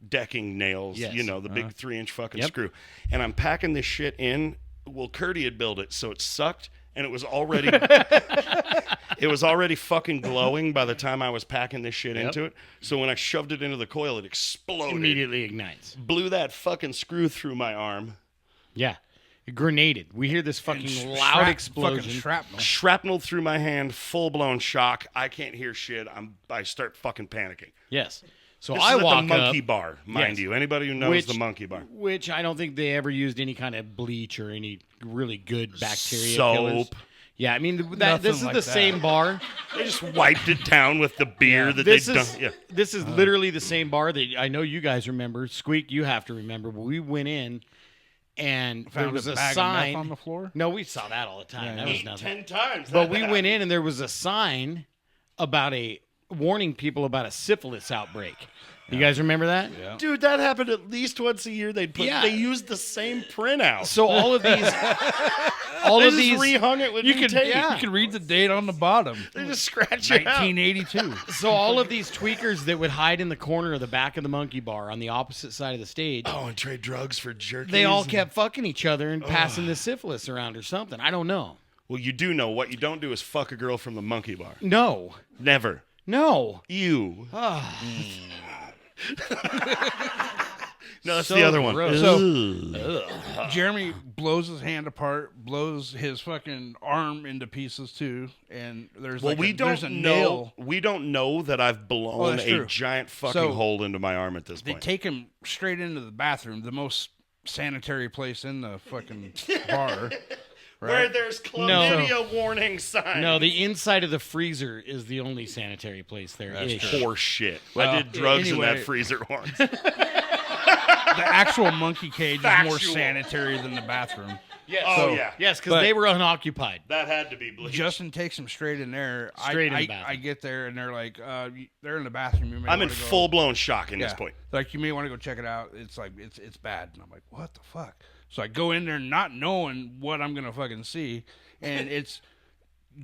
decking nails, Yes. you know, the big 3-inch fucking Yep. screw. And I'm packing this shit in. Well, Curdy had built it, so it sucked, and it was already fucking glowing by the time I was packing this shit into it. So when I shoved it into the coil, it exploded. Immediately ignites. Blew that fucking screw through my arm. Yeah. It grenaded. We hear this fucking loud explosion. Fucking shrapnel. Shrapnel through my hand, full-blown shock. I can't hear shit. I start fucking panicking. Yes. So This I is at walk the monkey up, bar, mind Yes. you. Anybody who knows the monkey bar. which I don't think they ever used any kind of bleach or any really good bacteria Soap. killers. Yeah, I mean this Nothing is like the that. same bar. They just wiped it down with the beer that This they'd is done. Yeah. this is literally the same bar that I know you guys remember. Squeak, you have to remember. But we went in and there Found was a a bag of sign meth on the floor. No, we saw that all the time. Yeah, That was Eight, nothing. 10 times. But we went in and there was a sign about warning people about a syphilis outbreak. You guys remember that? Yeah. Dude, that happened at least once a year. They Yeah. used the same printout. So all of these, They just rehung it with You new can tape. yeah. you can read the date on the bottom. They just scratch it out. 1982. so all of these tweakers that would hide in the corner of the back of the monkey bar on the opposite side of the stage, Oh, and trade drugs for jerky. they all kept fucking each other and passing the syphilis around or something. I don't know. Well, you do know what you don't do is fuck a girl from the monkey bar. No. Never. No. You. Ah. No, that's So the other one. gross. So Jeremy blows his hand apart, blows his fucking arm into pieces too, and there's Well, like there's a don't know. nail. We don't know that I've blown that's a true. giant fucking So, hole into my arm at this They point. take him straight into the bathroom, the most sanitary place in the fucking bar. Where Right? there's chlamydia warning signs. No, the inside of the freezer is the only sanitary place there. That's Ish. true. Poor shit. I Well, did drugs in anyway. that freezer once. The actual monkey cage is more Factual. sanitary than the bathroom. Yes. Oh, So- yeah. Yes, because But- they were unoccupied. That had to be bleach. Justin takes him straight in there. Straight in the I bathroom. get there and they're like, they're in the bathroom. You may I'm in wanna go- full-blown shock in Yeah. this point. Like, you may want to go check it out. It's like it's bad. And I'm like, what the fuck? So I go in there not knowing what I'm gonna fucking see, and it's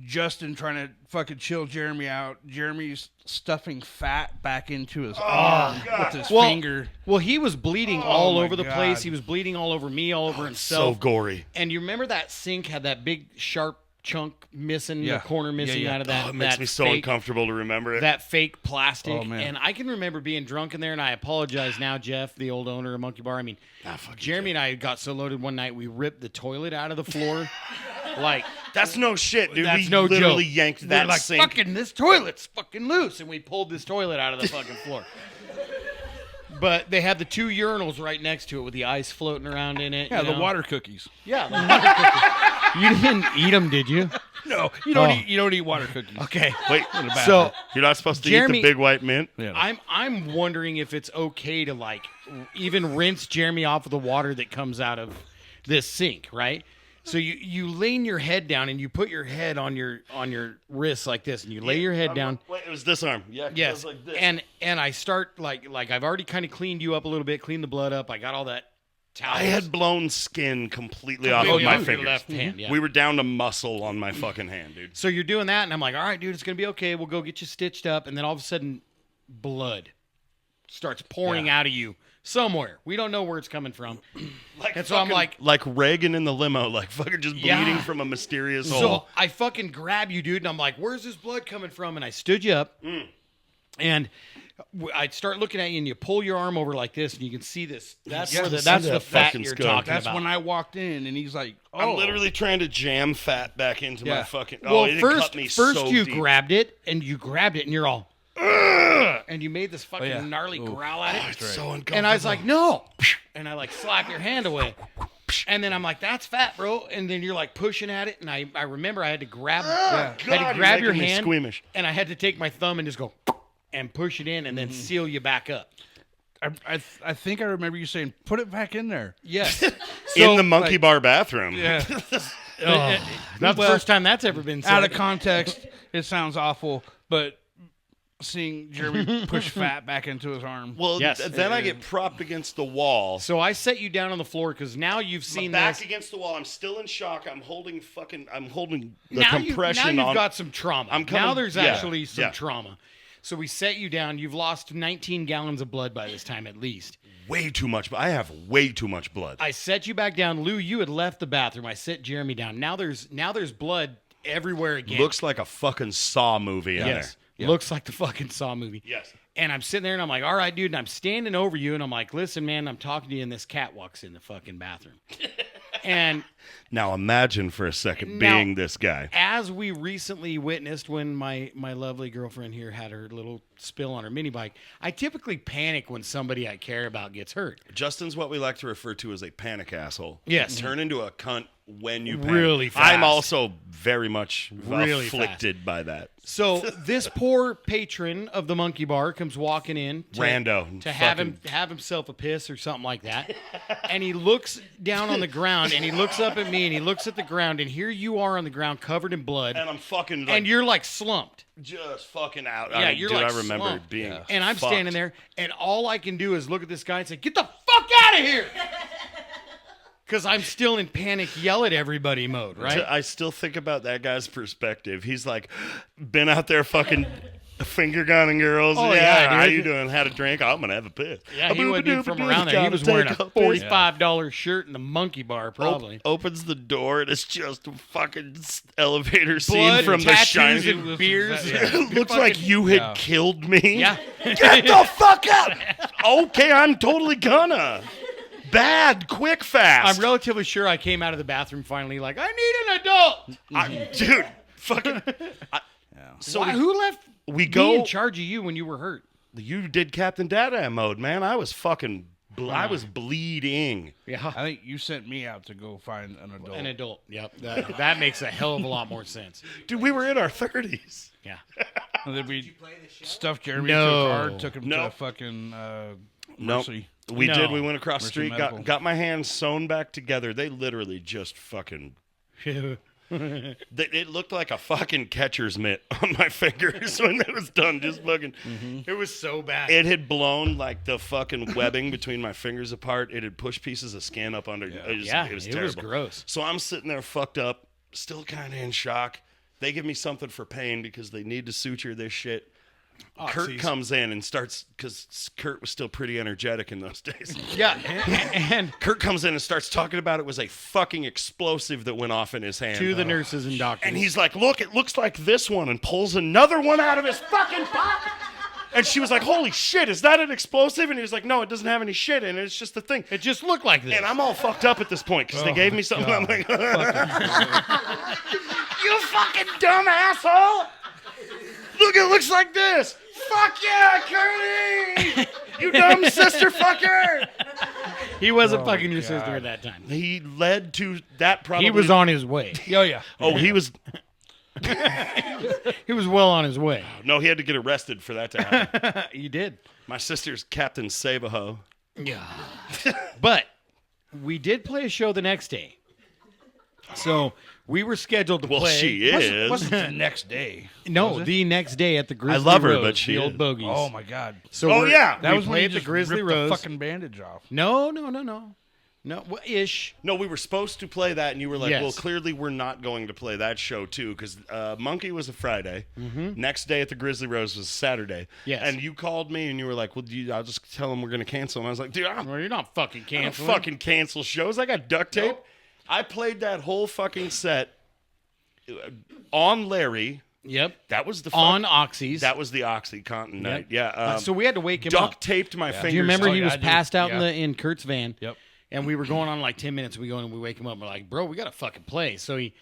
Justin trying to fucking chill Jeremy out. Jeremy's stuffing fat back into his arm with his finger. Well, he was bleeding all my over the God. place. He was bleeding all over me, all over So himself. gory. And you remember that sink had that big sharp chunk missing, Yeah. the corner missing Yeah, yeah. out of that. Oh, it makes that me so fake, uncomfortable to remember it. That fake plastic. Oh, man. And I can remember being drunk in there, and I apologize now, Jeff, the old owner of Monkey Bar. I mean, Jeremy and I got so loaded one night, we ripped the toilet out of the floor. Like, That's no shit, dude. That's we no literally joke. yanked we're that like, sink. fucking, this toilet's fucking loose. And we pulled this toilet out of the fucking floor. But they had the two urinals right next to it with the ice floating around in it. Yeah, you the know? water cookies. Yeah, the water cookies. You didn't eat them, did you? No, you don't Oh. eat. You don't eat water cookies. Okay. Wait, So you're not supposed to eat Jeremy- the big white mint? Yeah. I'm wondering if it's okay to like even rinse Jeremy off of the water that comes out of this sink, right? So you lean your head down and you put your head on your wrist like this, and you lay your head down. Wait, it was this arm. Yeah, it Yes, was like this. and I start like I've already kind of cleaned you up a little bit, cleaned the blood up. I got all that towels. I had blown skin completely off Completely of my off your fingers. left hand, yeah. We were down to muscle on my fucking hand, dude. So you're doing that, and I'm like, all right, dude, it's gonna be okay. We'll go get you stitched up, and then all of a sudden, blood starts pouring out of you somewhere. We don't know where it's coming from. Like And so I'm fucking- like- Reagan in the limo, like fucking just Yeah. bleeding from a mysterious So hole. I fucking grab you, dude, and I'm like, where's this blood coming from? And I stood you up, and I start looking at you, and you pull your arm over like this, and you can see this. That's Yeah, where I that's see the that fat fucking you're scum. talking That's about. when I walked in, and he's like, "Oh, I'm literally trying to jam fat back into my Yeah. fucking. well, Oh, it first cut me first so you deep. grabbed it, and you're all, "Ugh," and you made this fucking yeah. gnarly Ooh. growl at it. It's so uncomfortable. And I was like, no. And I like slap your hand away. And then I'm like, that's fat, bro. And then you're like pushing at it. And I remember I had to grab, I had God, to you're grab your making me hand. squeamish. And I had to take my thumb and just go and push it in and then seal you back up. I think I remember you saying, put it back in there." Yes. in the monkey like- bar bathroom. Yeah. That's the first time that's ever been said. Out of context, it sounds awful, but seeing Jeremy push fat back into his arm. Well, Yes. then I get propped against the wall. So I set you down on the floor because now you've seen Back this. against the wall. I'm still in shock. I'm holding the Now compression you've on. got some trauma. I'm now coming- there's yeah, actually some yeah. trauma. So we set you down. You've lost 19 gallons of blood by this time at least. way too much. I have way too much blood. I set you back down. Lou, you had left the bathroom. I set Jeremy down. Now there's blood everywhere again. Looks like a fucking Saw movie out yes. there. Looks like the fucking Saw movie. Yes. And I'm sitting there and I'm like, all right, dude. And I'm standing over you and I'm like, listen, man, I'm talking to you. And this cat walks in the fucking bathroom. And Now imagine for a second Now- being this guy. as we recently witnessed when my lovely girlfriend here had her little spill on her mini bike, I typically panic when somebody I care about gets hurt. Justin's what we like to refer to as a panic asshole. Yes. Turn into a cunt when you panic. Really fast. I'm also very much Really afflicted by that. So this poor patron of the monkey bar comes walking in Rando. to have himself a piss or something like that. And he looks down on the ground and he looks up at me and he looks at the ground, and here you are on the ground covered in blood. And I'm fucking like, And you're like slumped. just fucking out. Yeah, you're dude, like I remember slumped. being And I'm fucked. standing there, and all I can do is look at this guy and say, "Get the fuck out of here!" Because I'm still in panic, yell at everybody mode, right? I still think about that guy's perspective. He's like, been out there fucking finger gunning girls. Oh, yeah, yeah, how dude. you doing? Had a drink? I'm gonna have a piss. Yeah, he wasn't even from around there. He was wearing a $45 shirt in the monkey bar, probably. Opens the door and it's just a fucking elevator scene Blood, from The tattoos, Shining. and beers. It looks like you had killed me. Yeah. Get the fuck out! Okay, I'm totally gonna. Bad, quick, fast. I'm relatively sure I came out of the bathroom finally like, I need an adult. Dude, fucking. So Who left we me go. in charge of you when you were hurt? You did Captain Dada mode, man. I was fucking. I was bleeding. Yeah. I think you sent me out to go find an adult. An adult. Yep. That makes a hell of a lot more sense. Dude, we were in our 30s. Yeah. And then we stuffed Jeremy No. into a car, took him No. to fucking Nope. Mercy. We No. did. We went across the Mercy street, Medical. got my hands sewn back together. They literally just fucking. It looked like a fucking catcher's mitt on my fingers when it was done. Just fucking. It was so bad. It had blown like the fucking webbing between my fingers apart. It had pushed pieces of skin up under. It was terrible. gross. So I'm sitting there fucked up, still kind of in shock. They give me something for pain because they need to suture this shit. Kurt Oxys. comes in and starts, because Kurt was still pretty energetic in those days. Yeah. And Kurt comes in and starts talking about it was a fucking explosive that went off in his hand. to the nurses and doctors. And he's like, look, it looks like this one, and pulls another one out of his fucking pocket. And she was like, holy shit, is that an explosive? And he was like, no, it doesn't have any shit in it. It's just the thing. It just looked like this. And I'm all fucked up at this point because they gave me something. I'm like, you fucking dumb asshole. Look, it looks like this. Fuck yeah, Curly. You dumb sister fucker. He wasn't fucking your sister at that time. He led to that probably. He was on his way. Oh, yeah. Oh, he was. He was well on his way. No, he had to get arrested for that to happen. You did. My sister's Captain Sabaho. Yeah. But we did play a show the next day. So we were scheduled to Well, play. she is. Wasn't the next day. No, the next day at the Grizzly love her, Rose, but she the is. old bogeys. Oh, my God. So Oh, we're- yeah. That we was when played you at the just Grizzly ripped Rose. the fucking bandage off. No, well, ish. No, we were supposed to play that, and you were like, Yes. well, clearly we're not going to play that show, too, because Monkey was a Friday. Next day at the Grizzly Rose was Saturday. Yes. And you called me, and you were like, well, I'll just tell them we're going to cancel. And I was like, dude, I don't Well, you're not fucking canceling. fucking cancel shows. I got duct tape. Nope. I played that whole fucking set on Larry. Yep. That was the On Oxys. That was the OxyContin night. Yeah. So we had to wake him duct up. taped my fingers. Do you remember he yeah, was I do. passed out Yeah. in Kurt's van? Yep. And we were going on like 10 minutes. We go and we wake him up. We're like, bro, we got to fucking play. So he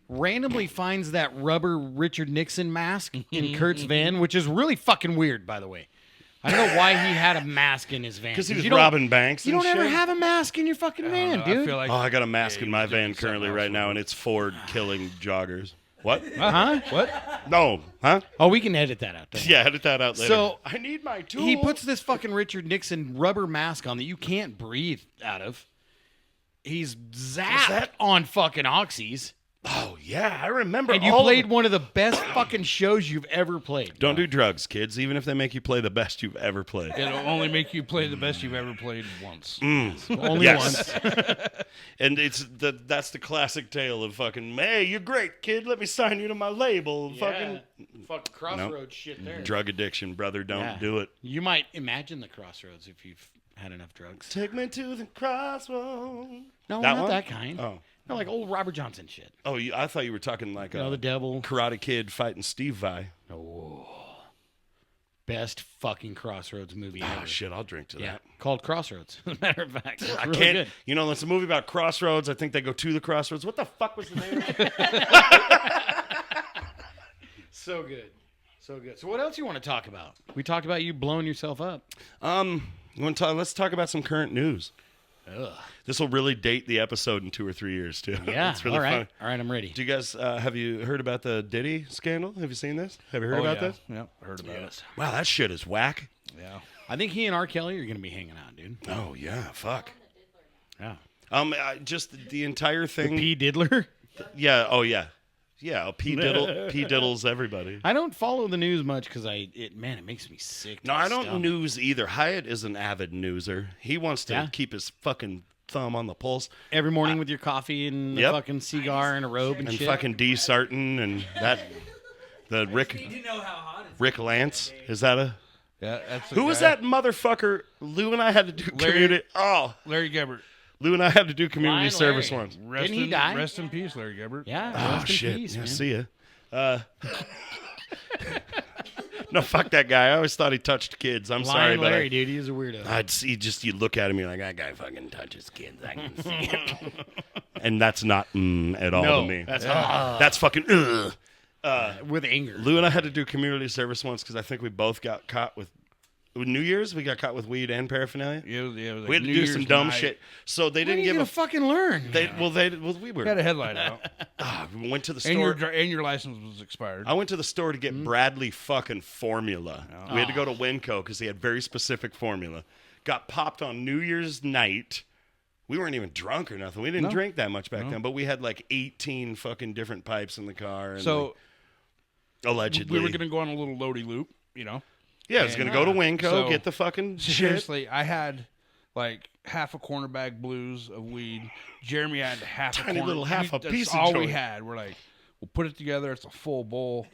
randomly finds that rubber Richard Nixon mask in Kurt's van, which is really fucking weird, by the way. I don't know why he had a mask in his van. Because he was you don't- robbing banks. You and don't ever shit. have a mask in your fucking van, I dude. feel like Oh, I got a mask Yeah, in my he's doing van currently something right else now, with and it's Ford killing joggers. What? Huh? What? No. Huh? Oh, we can edit that out. Don't worry. Yeah, edit that out later. So, I need my tool. He puts this fucking Richard Nixon rubber mask on that you can't breathe out of. He's zapped that- on fucking Oxys. Oh, yeah, I remember. And you all of played it. one of the best fucking shows you've ever played. Don't do drugs, kids, even if they make you play the best you've ever played. It'll only make you play the best you've ever played once. Only Yes. once. And that's the classic tale of fucking, hey, you're great, kid. Let me sign you to my label. Fucking fucking crossroads shit there. drug addiction, brother. Don't Yeah. do it. You might imagine the crossroads if you've had enough drugs. Take me to the crossroads. No, That not one? that kind. Oh. No, like old Robert Johnson shit. Oh, I thought you were talking like You know, the devil. Karate Kid fighting Steve Vai. Oh. best fucking Crossroads movie ever. Oh shit, I'll drink to Yeah, that. called Crossroads. As a matter of fact, it's I really can't. good. You know, it's a movie about crossroads. I think they go to the crossroads. What the fuck was the name? So good, so good. So what else you want to talk about? We talked about you blowing yourself up. Let's talk about some current news. Ugh. This will really date the episode in 2 or 3 years too. Yeah. It's really all right. funny. All right. I'm ready. Do you guys have you heard about the Diddy scandal? Have you seen this? Have you heard about this? Yep, I heard about it. Wow, that shit is whack. Yeah. I think he and R. Kelly are going to be hanging out, dude. Oh yeah, fuck. Yeah. Just the entire thing. P. Diddler. Yeah. Oh yeah. Yeah. P diddles everybody. I don't follow the news much because it makes me sick. to No, my I don't stomach. news either. Hyatt is an avid newser. He wants to Yeah? keep his fucking thumb on the pulse Every morning with your coffee and a Yep. fucking cigar and a robe and, and shit. fucking D Sarton and that. The Rick Lance. Is that a? Yeah, that's the Who was guy. that motherfucker? Lou and I had to do Larry- community. Oh, Larry Gebert. Lou and I had to do community Lion service Larry. once. Rest Didn't he in, die? Rest in peace, Larry Gebert. Yeah. Oh rest in shit! peace, Yeah, man. see ya. No, fuck that guy. I always thought he touched kids. I'm sorry, Lion but Larry, dude, he's a weirdo. I'd see you look at him, you're like, that guy fucking touches kids. I can see it. And that's not at all No, to me. that's fucking with anger. Lou and I had to do community service once because I think we both got caught with New Year's. We got caught with weed and paraphernalia. Yeah, it was like We had to New do some Year's dumb night. shit. So they When didn't are you give gonna a. fucking learn? We were. You had a headlight out, We went to the and store. your license was expired. I went to the store to get Bradley fucking formula. We had to go to Winco because he had very specific formula. Got popped on New Year's night. We weren't even drunk or nothing. We didn't drink that much back then, but we had like 18 fucking different pipes in the car. And So like, allegedly, we were gonna go on a little loady loop, yeah, I was gonna go to Winco, So, get the fucking shit. Seriously, I had like half a corner bag blues of weed. Jeremy had half Tiny a corner, little half a that's piece of all we joint. had. We're like, we'll put it together. It's a full bowl.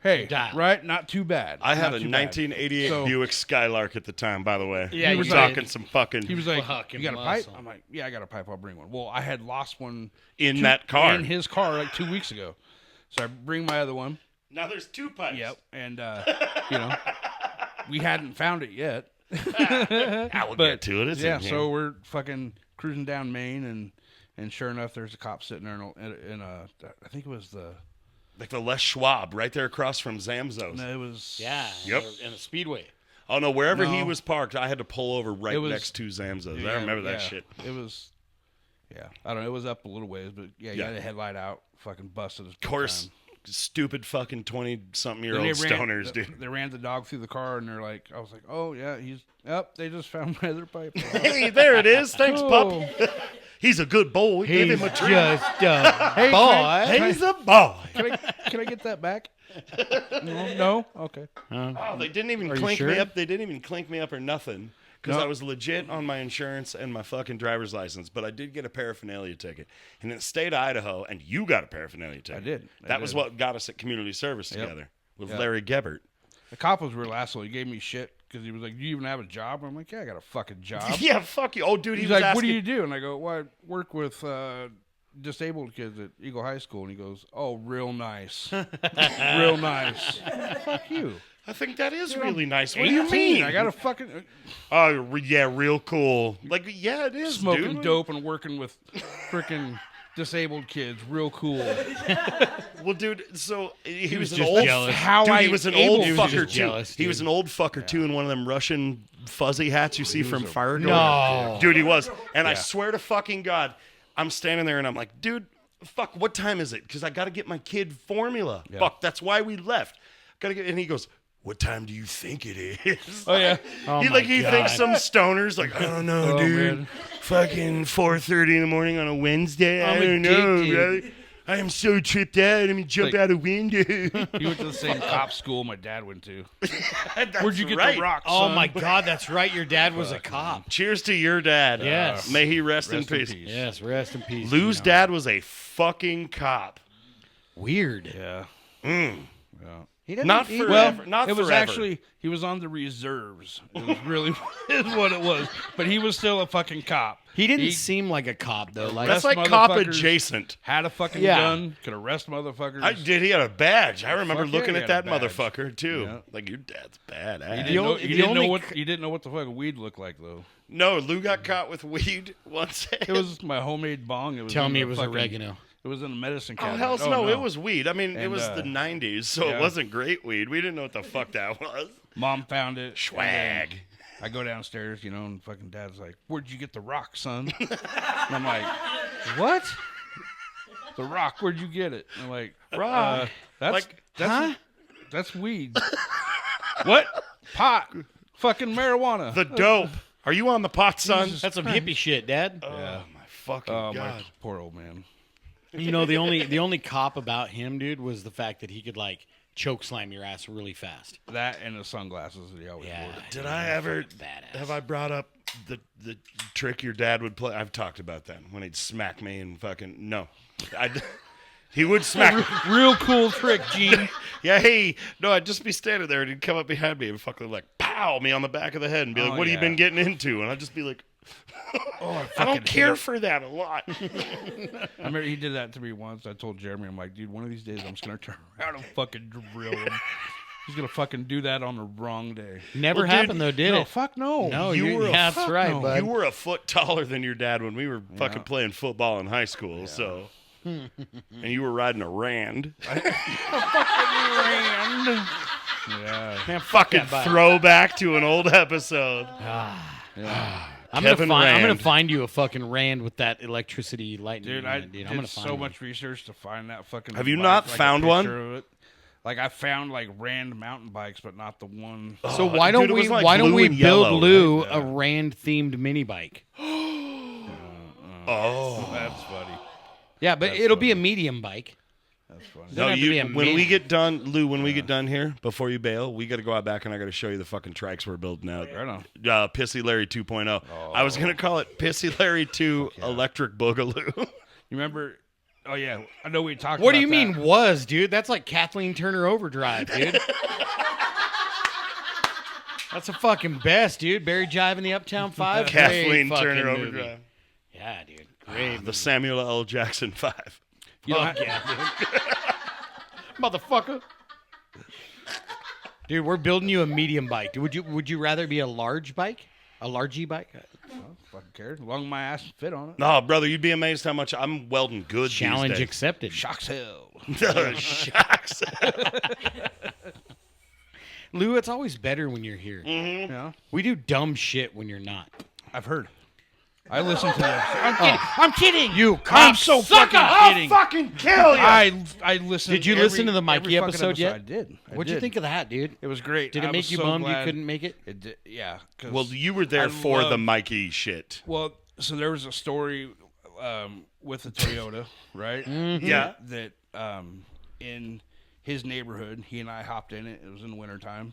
Hey, Dial. right? Not too bad. I had Not a too bad. 1988 So, Buick Skylark at the time, by the way. Yeah, he you was did. talking some fucking He was like, Fucking "You got a muscle. pipe?" I'm like, "Yeah, I got a pipe. I'll bring one." Well, I had lost one in that car. in his car like 2 weeks ago, so I bring my other one. Now there's 2 pipes. Yep, and we hadn't found it yet. I will get to it. It's Yeah, in here. so we're fucking cruising down Maine, and sure enough, there's a cop sitting there in a I think it was like the Les Schwab right there across from Zamzo's. no, it was Yeah. Yep. In a speedway. Oh no, wherever he No. was parked, I had to pull over right It was- next to Zamzo's. I yeah, remember that yeah, shit. It was, yeah, I don't know, it was up a little ways, but yeah, you Yeah. had a headlight out, fucking busted. Of course, stupid fucking 20-something-year-old Then stoners, they dude. They ran the dog through the car, and they're like, I was like, oh yeah, they just found my other pipe. Hey, there it is. Thanks, Oh. pup. He's a good boy. Give him a treat. just a Hey, boy. He's a boy. Can I get that back? No? Okay. Oh, they didn't even Are you clink sure? me up. They didn't even clink me up or nothing because No. I was legit on my insurance and my fucking driver's license. But I did get a paraphernalia ticket. And in the state of Idaho, and you got a paraphernalia ticket. did. I That was did. what got us at community service Yep. together with Yep. Larry Gebert. The cop was a real asshole. He gave me shit because he was like, "Do you even have a job?" I'm like, "Yeah, I got a fucking job." Yeah, fuck you. Oh, dude, he He's was like, asking. "What do you do?" And I go, "Well, I work with disabled kids at Eagle High School." And he goes, "Oh, real nice, real nice." Fuck you. I think that is really nice. What do you 18, mean? I got a fucking Oh, yeah, real cool. Like, yeah, it is, smoking dude. dope and working with freaking disabled kids. Real cool. Well, dude, so he was an just old. jealous. How Dude, I he was an able- old He was fucker just too. jealous, He was dude. an old fucker too in one of them Russian fuzzy hats you see from Fire Door. No. Dude, he was. And I Yeah. swear to fucking God, I'm standing there and I'm like, dude, fuck, what time is it? Because I got to get my kid formula. Yeah. Fuck, that's why we left. Gotta get. And he goes, what time do you think it is? Oh yeah. Oh, he my like he God. thinks some stoners like, I don't know, Oh, dude. man. Fucking 4:30 in the morning on a Wednesday. I I'm don't know, addicted. brother. I am so tripped out. I'm gonna jump Like- out a window. He went to the same cop school my dad went to. That's Where'd you get right. the rock? Oh son? my God, that's right. Your dad was a cop. Cheers to your dad. Yes. May he rest, Rest in in peace. peace. Yes, rest in peace. Lou's Gino. dad was a fucking cop. Weird. Yeah. Mm. Yeah. He doesn't. Not he- forever. Not it was forever. actually he was on the reserves. It was really is what it was. But he was still a fucking cop. He didn't seem like a cop though. Like That's Arrest like cop motherfuckers. adjacent. Had a fucking Yeah. gun. Could arrest motherfuckers. I did. He had a badge. I remember Fuck yeah, looking he at had that a badge. motherfucker too. Yeah. Like your dad's You badass. didn't, know, the you, didn't know only what, you didn't know what the fuck weed looked like though. No, Lou got caught with weed once. It was my homemade bong. It was tell in me the it was fucking- oregano. It was in a medicine Oh, cabinet. hell no, it was weed. I mean, it And, was the 90s, so yeah. it wasn't great weed. We didn't know what the fuck that was. Mom found it. Swag. and I go downstairs, and fucking dad's like, "Where'd you get the rock, son?" And I'm like, "What? The rock? Where'd you get it?" And I'm like, Rock? That's Huh? that's weed. What? Pot? Fucking marijuana? The dope. Are you on the pot, son? That's some hippie shit, Dad. Oh, my fucking oh my God. poor old man. You know, the only cop about him, dude, was the fact that he could like choke slam your ass really fast. That and the sunglasses that he always Yeah. wore. Did I ever, Badass. have I brought up the trick your dad would play? I've talked about that, when he'd smack me and fucking, no. He would smack Real cool trick, Gene. Yeah, hey, no, I'd just be standing there and he'd come up behind me and fucking like pow me on the back of the head and be like, Oh, "What have you yeah. been getting into?" And I'd just be like, I fucking don't care hate it. for that a lot. I remember he did that to me once. I told Jeremy, I'm like, dude, one of these days I'm just gonna turn around and fucking drill him. He's gonna fucking do that on the wrong day. Never Well, dude, happened though, did No, it? fuck no. No, you you were a that's fuck right, no. bud. You were a foot taller than your dad when we were fucking playing football in high school, so. And you were riding a Rand. Rand. Yeah. Man, fuck Fucking that bike. throwback to an old episode. Yeah. I'm Kevin gonna Rand. find you a fucking Rand with that electricity lightning. Dude, in I it, dude. I'm did gonna find so one. much research to find that fucking Have you bike, not like a found one? picture of it. Like I found like Rand mountain bikes, but not the one. So why don't dude, it we was like why don't blue we and build yellow, Lou right? a Rand themed mini bike? Oh. That's funny. Yeah, but it'll be a medium bike. That's funny. Doesn't No, have to be a when we mini. get done, Lou, when we get done here, before you bail, we got to go out back and I got to show you the fucking trikes we're building out. Right on. Pissy Larry 2.0. I was going to call it Pissy Larry 2 Electric Boogaloo. You remember? Oh yeah, I know we talked. What do about you mean that. was, dude? That's like Kathleen Turner Overdrive, dude. That's the fucking best, dude. Barry Jive in the Uptown 5. Great Kathleen fucking Turner movie. Overdrive. Yeah, dude. Great. The Samuel L. Jackson 5. You don't Fuck have- yeah, dude. Motherfucker. Dude, we're building you a medium bike. Would you rather be a large bike? A largy bike? I don't fucking care. As long as my ass fit on it. No, brother, you'd be amazed how much I'm welding good Challenge these days. accepted. Shocks hell. Shocks. Lou, it's always better when you're here. Yeah, We do dumb shit when you're not. I've heard. I listen to that. I'm kidding. You I'm so fucking kidding. fucking kill you. I listened. Did you every- listen to the every Mikey fucking episode yet? I did. What'd you think of that, dude? It was great. Did it I make was you so bummed you glad couldn't make it? It did, yeah. 'Cause Well, you were there I for the love- Mikey shit. Well, so there was a story with a Toyota, right? Yeah. That in his neighborhood, he and I hopped in it. It was in the wintertime.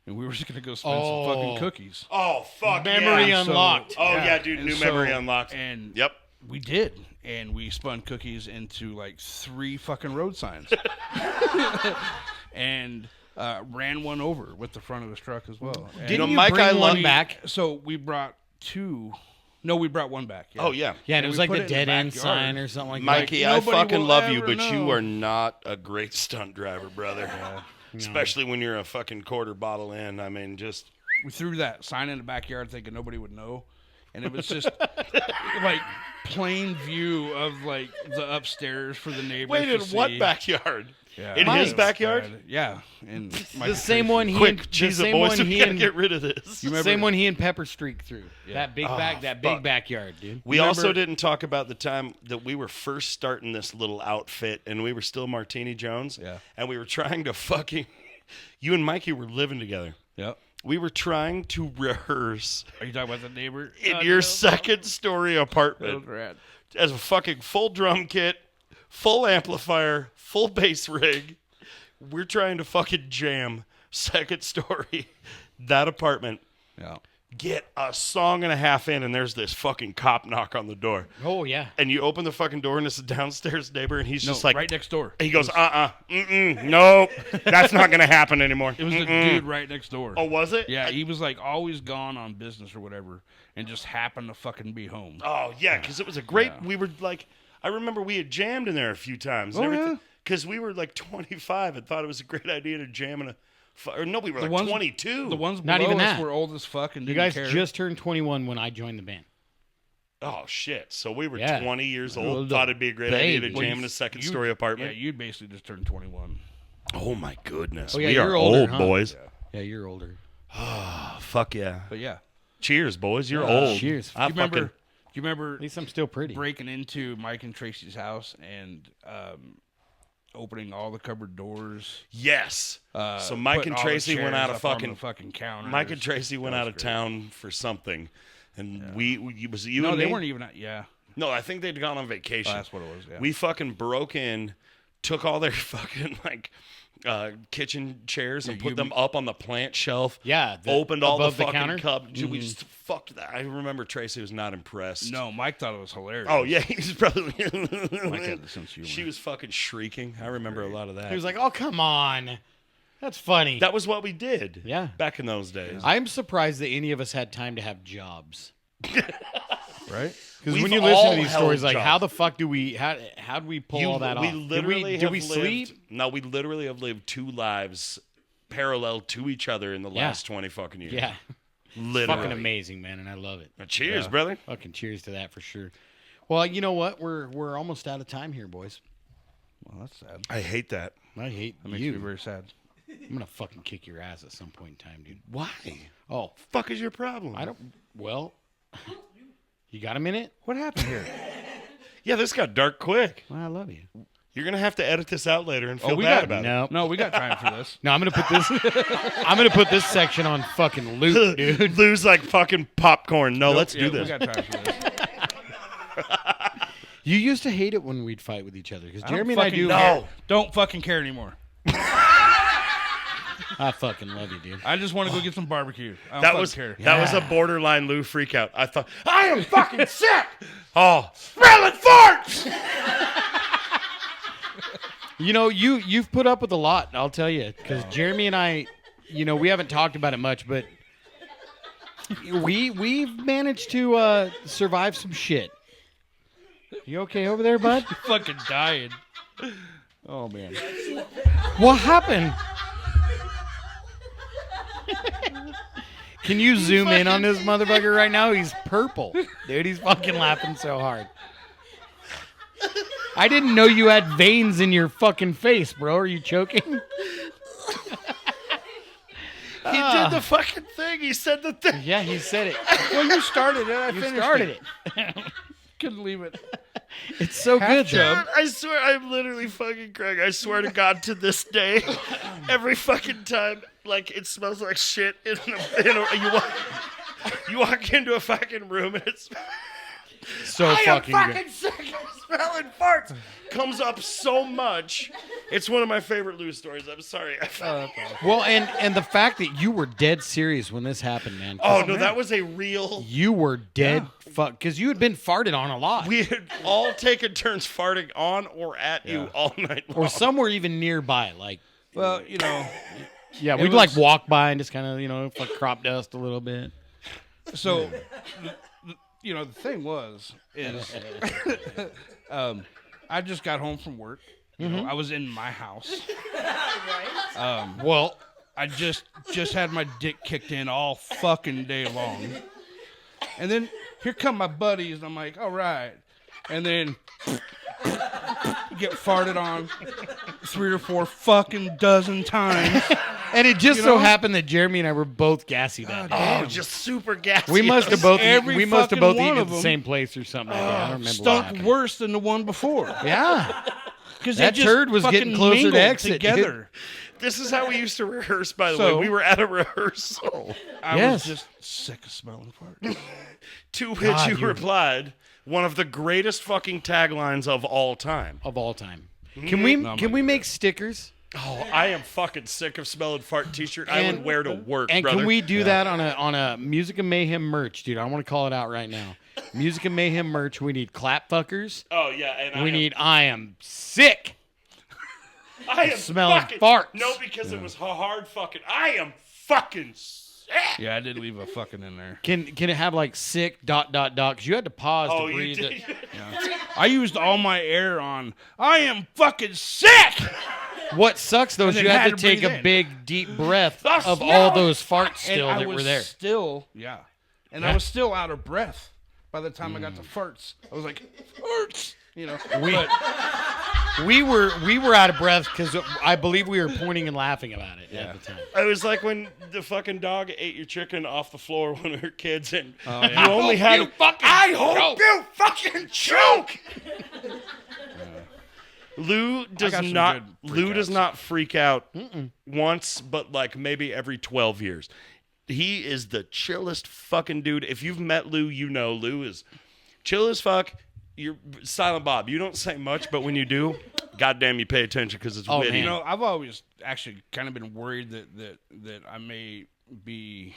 And we were just going to go spend some fucking cookies. Oh, fuck Memory yeah. unlocked. Oh, yeah, dude, And new so- memory unlocked. And Yep. we did. And we spun cookies into like 3 fucking road signs. And ran one over with the front of his truck as well. And Didn't you Mike, bring I one love- back? So we brought 2. No, we brought one back. Oh, yeah. Yeah, and And it was we like put the it in the dead end backyard. sign or something like Mikey, that. I nobody fucking will love you, ever but you know. are not a great stunt driver, brother. Especially when you're a fucking quarter bottle in. I mean, just... We threw that sign in the backyard thinking nobody would know. And it was just like plain view of like the upstairs for the neighbors. Wait, to in what see. backyard? Yeah. In Mine. his backyard? Yeah. In The same one he Quick, and, the cheese it, same boys. one We he gotta and get rid of this. same one he and Pepper streaked through. Yeah. That big fuck. big backyard, dude. We Remember- also didn't talk about the time that we were first starting this little outfit, and we were still Martini Jones. Yeah. And we were trying to fucking... You and Mikey were living together. Yep. We were trying to rehearse Are you talking about the neighbor? in your second-story apartment Rad. as a fucking full drum kit, full amplifier, full bass rig. We're trying to fucking jam second story that apartment. Yeah. Get a song and a half in, and there's this fucking cop knock on the door. Oh yeah. And you open the fucking door, and it's a downstairs neighbor, and he's just like, right next door. He goes, nope, that's not gonna happen anymore. It was the dude right next door. Oh, was it? Yeah, he was like always gone on business or whatever, and just happened to fucking be home. Oh yeah, because it was a great. Yeah. We were like, I remember we had jammed in there a few times. Oh, yeah? Because we were like 25 and thought it was a great idea to jam in a. Or no, we were The like ones- 22. The ones Not below even us that. were old as fuck and You didn't guys care. just turned 21 when I joined the band. Oh shit! So we were Yeah. 20 years Little old. Thought it'd be a great idea to baby. jam in a second-story apartment. Yeah, you basically just turned 21. Oh my goodness, Oh, yeah, we you're are older, old huh? boys. Yeah, you're older. Oh, fuck yeah! But yeah, Cheers, boys. You're old. cheers. I do you remember? fucking- Do you remember At least I'm still pretty. breaking into Mike and Tracy's house and opening all the cupboard doors? Yes. So Mike putting and all the Tracy went chairs out of up on fucking. the fucking counters. Mike and Tracy went That out was of great. town for something, and we was it you No, and they me? weren't even. Yeah, No, I think they'd gone on vacation. oh, that's what it was. Yeah. We fucking broke in, took all their fucking kitchen chairs and put them up on the plant shelf. Yeah, opened all the above the fucking counter? cups. We just fucked that. I remember Tracy was not impressed. No, Mike thought it was hilarious. Oh yeah, he's probably. Mike had the sense of humor. She was fucking shrieking. I remember a lot of that. He was like, "Oh, come on, that's funny." that was what we did. Yeah. back in those days. I'm surprised that any of us had time to have jobs. right. Because We've when you listen all to these held stories, like jobs. how the fuck do we how do we pull all that we off? literally Did have we lived, sleep? No, we literally have lived two lives parallel to each other in the Yeah. last 20 fucking years. Yeah, literally. fucking amazing, man, and I love it. Cheers, brother. Fucking cheers to that for sure. Well, you know what? We're almost out of time here, boys. Well, that's sad. I hate that. I hate That makes you. me very sad. I'm gonna fucking kick your ass at some point in time, dude. Why? Oh, Fuck is your problem? I don't. Well, you got a minute? What happened here? Yeah, this got dark quick. Well, I love you. You're gonna have to edit this out later and feel we bad got about it. No, No, we got time for this. no, I'm gonna put this. I'm gonna put this section on fucking loop, dude. Lose like fucking popcorn. No, let's do Yeah, this. We got time for this. You used to hate it when we'd fight with each other because I don't Jeremy and I fucking do. care. No. Don't fucking care anymore. I fucking love you, dude. I just want to go get some barbecue. I don't That fucking was care. that was a borderline Lou freakout. I thought I am fucking sick. Oh, smelling farts. You know, you've put up with a lot. I'll tell you, because Jeremy and I, you know, we haven't talked about it much, but we've managed to survive some shit. You okay over there, bud? fucking dying. Oh man, what happened? Can you zoom in on this motherfucker right now? He's purple, dude. He's fucking laughing so hard. I didn't know you had veins in your fucking face, bro. Are you choking? He did the fucking thing. He said the thing. Yeah, he said it. Well, you started it. I You finished started it. Couldn't leave it. It's so good, though. Dude, I swear, I'm literally fucking crying. I swear to God, to this day, every fucking time, like it smells like shit. You walk into a fucking room and it's So I am fucking good. fucking sick of smelling farts. Comes up so much. It's one of my favorite Lou stories. I'm sorry. Well, and the fact that you were dead serious when this happened, man. 'Cause Oh no, that was a real. You were dead fuck because you had been farted on a lot, We had all taken turns farting on or at you all night long. or somewhere even nearby. Like, Well, you know, yeah, we'd like walk by and just kind of fuck crop dust a little bit. so the thing is I just got home from work. You know, I was in my house. Well, I just had my dick kicked in all fucking day long. And then here come my buddies, and I'm like, all right. And then get farted on 3 or 4 fucking dozen times. and it just You so know? happened that Jeremy and I were both gassy that day. Oh, just super gassy. We must have both Every we must have fucking both one eaten of at the them. same place or something. Like that. I don't remember what Stunk happened. worse than the one before. Yeah, Because That turd was getting closer to exit, dude. together. This is how we used to rehearse, by the So- way. We were at a rehearsal. I Yes. was just sick of smelling farts. To which God, you you're- replied, one of the greatest fucking taglines of all time. of all time. Can we No, I'm can not we good make stickers? Oh, I am fucking sick of smelling fart t-shirt. I would wear to work, And brother. can we do that on a Music and Mayhem merch, dude? I want to call it out right now. Music and Mayhem merch. We need clap fuckers. Oh, yeah. And We need I am sick. I am smelling fucking, farts. No, because it was a hard fucking. I am fucking sick. Yeah, I did leave a fucking in there. Can it have like sick ... Because you had to pause Oh, to you breathe did. it. I used all my air on. I am fucking sick. What sucks though is And you then had to had to take breathe a in. big deep breath The of smell all of those farts still and I that was were there. still, and I was still out of breath by the time I got to farts. I was like, farts, We were out of breath because I believe we were pointing and laughing about it at the time. It was like when the fucking dog ate your chicken off the floor when we were kids, and Oh, you only had. I hope you fucking choke. Lou does got some not. good Lou does freakouts. not freak out once, but like maybe every 12 years. He is the chillest fucking dude. If you've met Lou, you know Lou is chill as fuck. You're Silent Bob. You don't say much, but when you do, goddamn, you pay attention because it's witty. man. I've always actually kind of been worried that I may be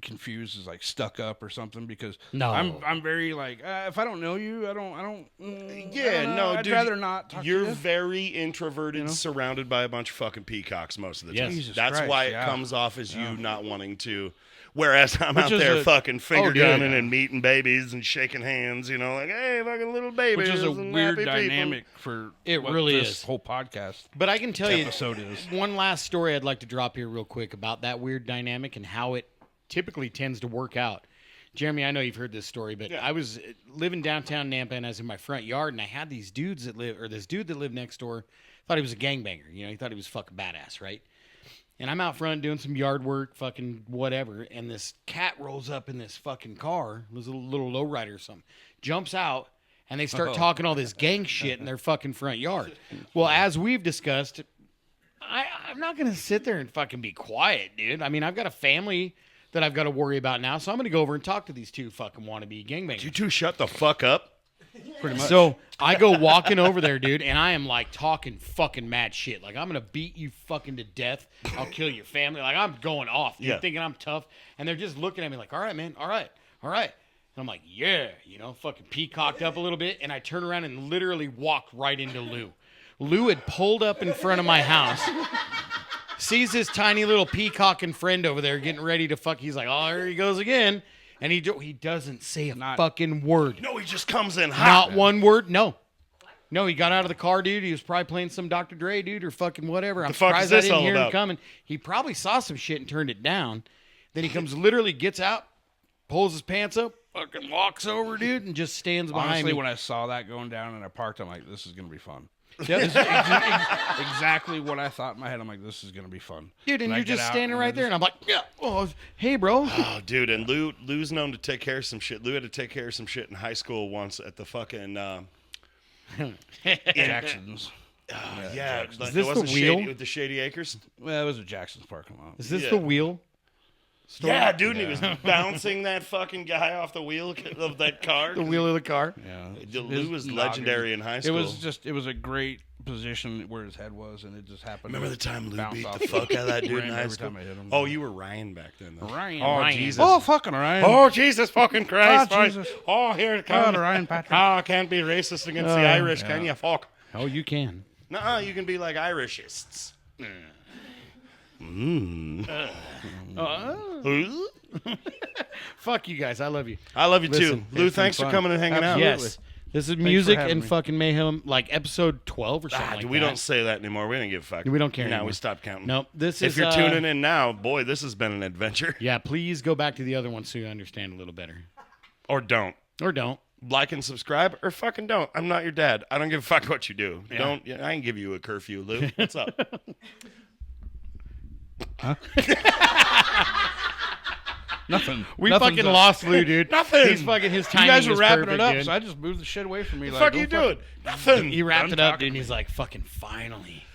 confused as like stuck up or something because No. I'm very like if I don't know you, I don't. I'd dude, rather not talk you're to you. very introverted, surrounded by a bunch of fucking peacocks most of the time. Yes. Jesus That's Christ, why it yeah. comes off as you not wanting to. Whereas I'm out is there a- fucking finger dude. gunning and meeting babies and shaking hands, like, hey, fucking little babies. Which is a and weird happy people. dynamic for It what really this is. whole podcast But I can tell you episode is. one last story I'd like to drop here real quick about that weird dynamic and how it typically tends to work out. Jeremy, I know you've heard this story, but I was living downtown Nampa and I was in my front yard and I had these dudes that live, or this dude that lived next door, thought he was a gangbanger. He thought he was fucking badass, right? And I'm out front doing some yard work, fucking whatever, and this cat rolls up in this fucking car, it was a little lowrider or something, jumps out, and they start talking all this gang shit in their fucking front yard. Well, as we've discussed, I'm not going to sit there and fucking be quiet, dude. I mean, I've got a family that I've got to worry about now, so I'm going to go over and talk to these two fucking wannabe gangbangers. You two shut the fuck up. Pretty much. So I go walking over there, dude, and I am like talking fucking mad shit. Like, I'm going to beat you fucking to death. I'll kill your family. Like, I'm going off, dude, Yeah. thinking I'm tough. And they're just looking at me like, all right, man, all right, all right. And I'm like, yeah, fucking peacocked up a little bit. And I turn around and literally walk right into Lou. Lou had pulled up in front of my house, sees this tiny little peacocking friend over there getting ready to fuck. He's like, oh, here he goes again. And he doesn't say a fucking word. No, he just comes in hot. Not one word. No, he got out of the car, dude. He was probably playing some Dr. Dre, dude, or fucking whatever. I'm The fuck is surprised I this didn't all hear him about? coming. He probably saw some shit and turned it down. Then he comes, literally gets out, pulls his pants up, fucking walks over, dude, and just stands behind Honestly, me. when I saw that going down and I parked, I'm like, this is going to be fun. Yep. Exactly what I thought in my head. I'm like, this is going to be fun. Dude, and I you're get just out standing right I there, just- and I'm like, yeah, oh, hey, bro. Oh, dude, and Lou's known to take care of some shit. Lou had to take care of some shit in high school once at the fucking Jackson's. yeah. Jackson's. Like, Is this it wasn't the wheel? Shady, with the Shady Acres. Well, it was a Jackson's parking lot. Is this Yeah. the wheel? Story? Yeah, dude, and he was bouncing that fucking guy off the wheel of that car. The wheel of the car. Yeah. Lou was His legendary noggin. in high school. It was a great position where his head was, and it just happened. Remember to the time Lou bounce beat off the fuck out of that dude in rim high every school? time I hit him. Oh, you were Ryan back then, though. Ryan. Oh, Ryan. Jesus. Oh, fucking Ryan. Oh, Jesus fucking Christ. Oh, Jesus. Oh, here it comes. Oh, Ryan Patrick. Oh, I can't be racist against the Irish, can you? Fuck. Oh, you can. Nuh-uh, you can be like Irishists. Fuck you guys. I love you. I love you Listen, too. Lou, it's been thanks for fun. coming and hanging out. Absolutely. Yes. This is music having and me. fucking mayhem, like episode 12 or something like we that. don't say that anymore. We don't give a fuck. We don't care No, anymore. we stopped counting. Nope. This If is. you're tuning in now, boy, this has been an adventure. Yeah, please go back to the other one so you understand a little better. Or don't. Or don't. Like and subscribe, or fucking don't. I'm not your dad. I don't give a fuck what you do. Don't. I ain't give you a curfew, Lou. What's up? Nothing. We Nothing's fucking up. lost Lou, dude. Nothing. He's fucking his You timing guys were is wrapping perfect, it up, dude. so I just moved the shit away from me. What the Like, fuck are you go doing? Nothing. He wrapped Done it up, talking dude, and to he's like, fucking finally.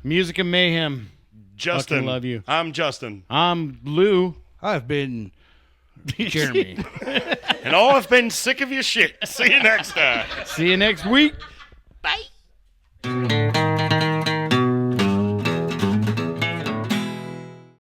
Music and mayhem. Justin. Fucking love you. I'm Justin. I'm Lou. I've been Jeremy. And all I've been sick of your shit. See you next time. See you next week. Bye.